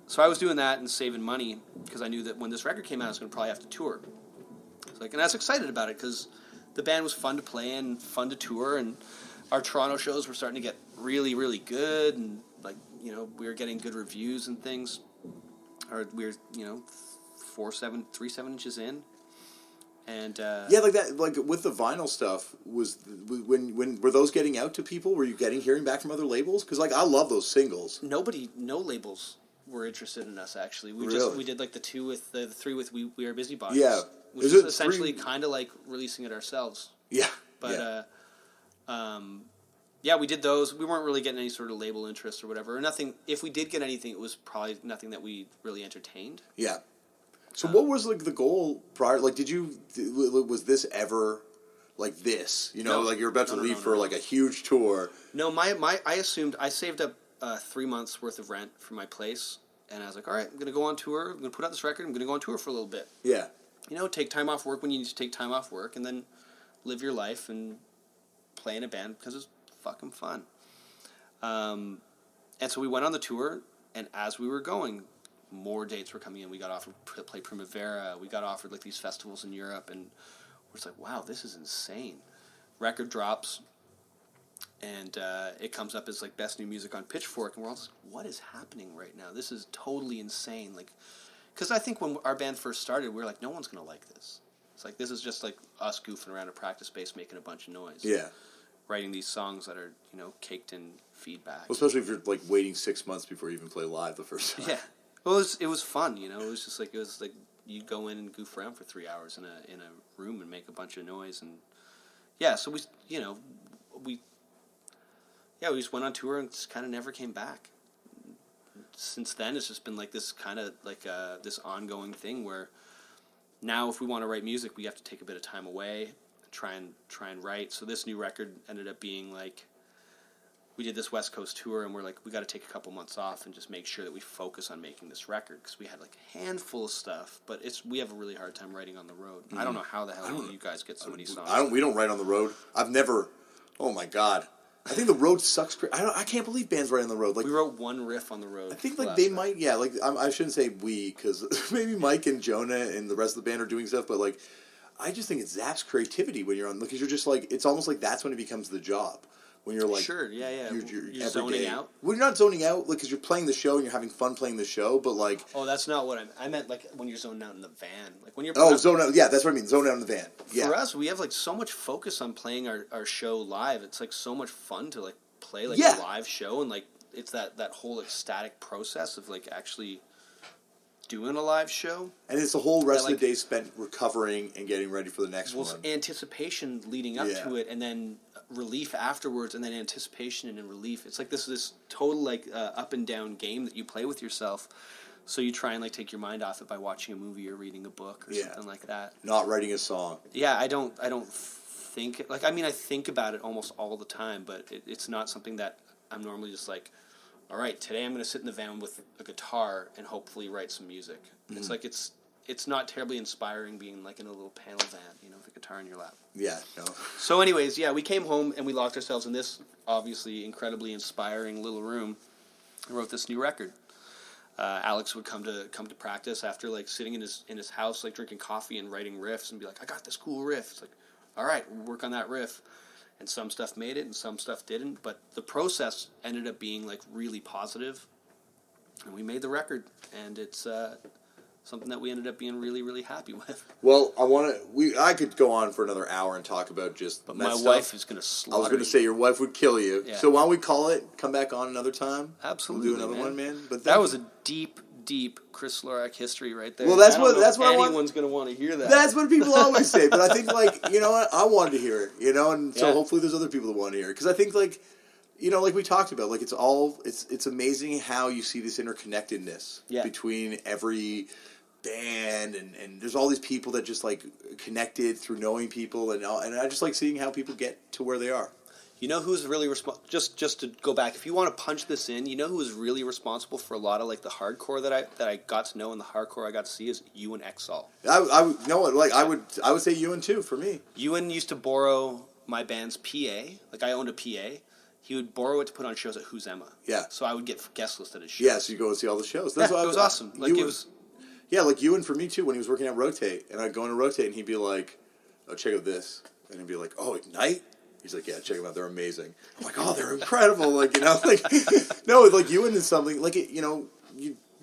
So I was doing that and saving money because I knew that when this record came out I was going to probably have to tour. And I was excited about it because the band was fun to play and fun to tour, and our Toronto shows were starting to get really, really good, and we were getting good reviews and things. Or we were 3 7-inches in. And like that, like with the vinyl stuff, when were those getting out to people? Were you hearing back from other labels? Because I love those singles. No labels were interested in us actually. We did like the 2 with the 3 with We Are Busybodies. Yeah, which is essentially kind of like releasing it ourselves. Yeah, but we did those. We weren't really getting any sort of label interest or whatever. Or nothing. If we did get anything, it was probably nothing that we really entertained. Yeah. So what was the goal prior? Was this ever like this? No. You're about to leave for a huge tour. No, I assumed I saved up 3 months worth of rent for my place, and I was like, all right, I'm going to go on tour. I'm going to put out this record. I'm going to go on tour for a little bit. Yeah. Take time off work when you need to take time off work, and then live your life and play in a band because it's fucking fun. And so we went on the tour, and as we were going, more dates were coming in. We got offered to play Primavera. We got offered these festivals in Europe, and we're just like, wow, this is insane. Record drops, and it comes up as best new music on Pitchfork, and we're all just like, what is happening right now? This is totally insane. Because I think when our band first started, we were like, no one's gonna like this. It's this is just us goofing around a practice space, making a bunch of noise. Yeah. Writing these songs that are caked in feedback. Well, especially if you're waiting 6 months before you even play live the first time. Yeah. Well, it was fun, It was just you'd go in and goof around for 3 hours in a room and make a bunch of noise, and so we just went on tour and just kind of never came back. Since then, it's just been this kind of this ongoing thing where now if we want to write music, we have to take a bit of time away and try and write. So this new record ended up being we did this West Coast tour, and we're like, we got to take a couple months off and just make sure that we focus on making this record, because we had like a handful of stuff, but we have a really hard time writing on the road. I don't know how the hell you guys get so many songs. We don't write on the road. I've never. Oh my God. I think the road sucks. I can't believe bands write on the road. Like, we wrote one riff on the road. I think like they might. Yeah, like I shouldn't say we, because maybe Mike and Jonah and the rest of the band are doing stuff, but like I just think it zaps creativity when you're on, because you're just like, it's almost like that's when it becomes the job. When you're like, sure, yeah. You're zoning out. Well, you're not zoning out, like, because you're playing the show and you're having fun playing the show, but like. Oh, that's not what I meant. Like when you're zoning out in the van, like when you're. Oh, zone out. Yeah, that's what I mean. Zone out in the van. Yeah. For us, we have like so much focus on playing our show live. It's like so much fun to like play like a live show, and like it's that whole ecstatic process of like actually doing a live show. And it's the whole rest of the day spent recovering and getting ready for the next one. Anticipation leading up to it, and then relief afterwards, and then anticipation and then relief. It's like this total like up and down game that you play with yourself. So you try and like take your mind off it by watching a movie or reading a book or something like that. Not writing a song. Yeah, I don't think like, I mean, I think about it almost all the time, but it's not something that I'm normally just like, all right, today I'm going to sit in the van with a guitar and hopefully write some music. Mm-hmm. It's like it's not terribly inspiring being like in a little panel van, with a guitar in your lap. Yeah, no. So anyways, we came home and we locked ourselves in this obviously incredibly inspiring little room and wrote this new record. Alex would come to practice after like sitting in his house, like drinking coffee and writing riffs, and be like, I got this cool riff. It's like, all right, we'll work on that riff. And some stuff made it and some stuff didn't, but the process ended up being like really positive, and we made the record, and it's something that we ended up being really, really happy with. Well, I could go on for another hour and talk about just but my stuff. wife is going to slaughter. I was going to say your wife would kill you. Yeah. So why don't we call it, come back on another time? Absolutely, we'll do another one, man. But that was a deep Chris Slorach history right there. Well, that's what anyone's going to want to hear that. That's what people always say, but I think like, you know what, I wanted to hear it, and so hopefully there's other people that want to hear it, because I think like, like we talked about, like it's amazing how you see this interconnectedness between every band, and there's all these people that just like connected through knowing people, and I just like seeing how people get to where they are. You know who's really just to go back, if you want to punch this in, you know who is really responsible for a lot of like the hardcore that I got to know, and the hardcore I got to see is Ewan Exall. I would say Ewan too for me. Ewan used to borrow my band's PA. Like I owned a PA. He would borrow it to put on shows at Who's Emma. Yeah. So I would get guest listed at shows. Yeah, so you go and see all the shows. It was awesome. Like Ewan, it was. Yeah, like Ewan for me too. When he was working at Rotate, and I'd go into Rotate, and he'd be like, "Oh, check out this," and he'd be like, "Oh, Ignite." He's like, yeah, check them out. They're amazing. I'm like, oh, they're incredible. Like, like, no, like Ewan is something, like,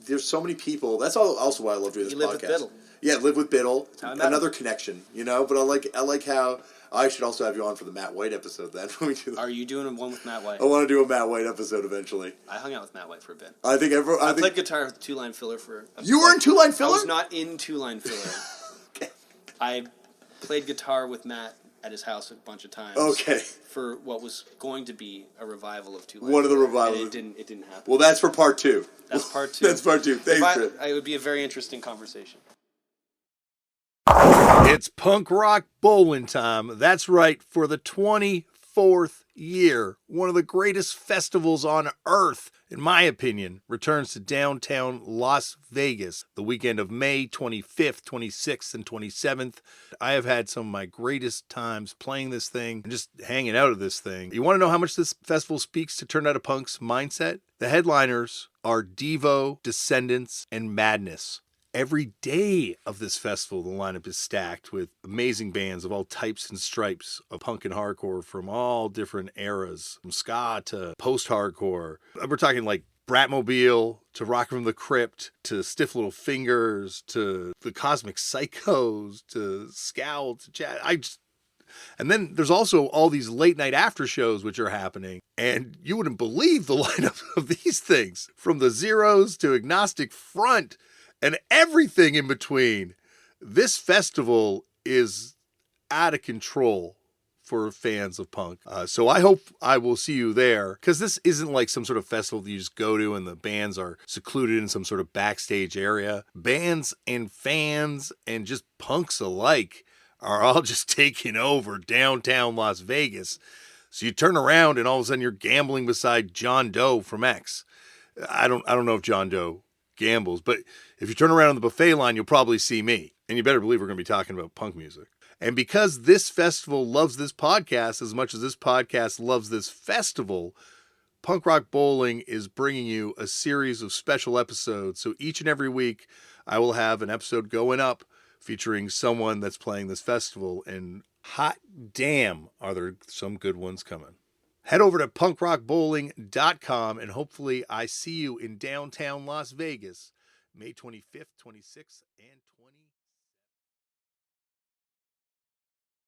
there's so many people. That's also why I love doing this podcast. You live with Biddle. Yeah, live with Biddle. Another connection, but I like how, I should also have you on for the Matt White episode then. Are you doing one with Matt White? I want to do a Matt White episode eventually. I hung out with Matt White for a bit. I played guitar with Two-Line Filler for... You were in Two-Line Filler? I was not in Two-Line Filler. Okay. I played guitar with Matt at his house a bunch of times. Okay. For what was going to be a revival of Two-Line. One of the revivals. It didn't happen. Well, that's for part 2. That's part 2. That's part 2. Thanks, Chris. It would be a very interesting conversation. It's punk rock bowling time. That's right, for the 24th year. One of the greatest festivals on earth, in my opinion, returns to downtown Las Vegas the weekend of May 25th, 26th, and 27th. I have had some of my greatest times playing this thing and just hanging out at this thing. You want to know how much this festival speaks to Turn Out a Punk's mindset? The headliners are Devo, Descendants, and Madness. Every day of this festival, the lineup is stacked with amazing bands of all types and stripes of punk and hardcore from all different eras, from ska to post-hardcore. We're talking like Bratmobile to Rock from the Crypt to Stiff Little Fingers to the Cosmic Psychos to Scowl to Chad. And then there's also all these late night after shows which are happening. And you wouldn't believe the lineup of these things, from the Zeros to Agnostic Front and everything in between. This festival is out of control for fans of punk. So I hope I will see you there, because this isn't like some sort of festival that you just go to and the bands are secluded in some sort of backstage area. Bands and fans and just punks alike are all just taking over downtown Las Vegas. So you turn around and all of a sudden you're gambling beside John Doe from X. I don't know if John Doe gambles, but if you turn around on the buffet line, you'll probably see me. And you better believe we're going to be talking about punk music. And because this festival loves this podcast as much as this podcast loves this festival, Punk Rock Bowling is bringing you a series of special episodes. So each and every week, I will have an episode going up featuring someone that's playing this festival. And hot damn, are there some good ones coming. Head over to punkrockbowling.com and hopefully I see you in downtown Las Vegas, May 25th, 26th, and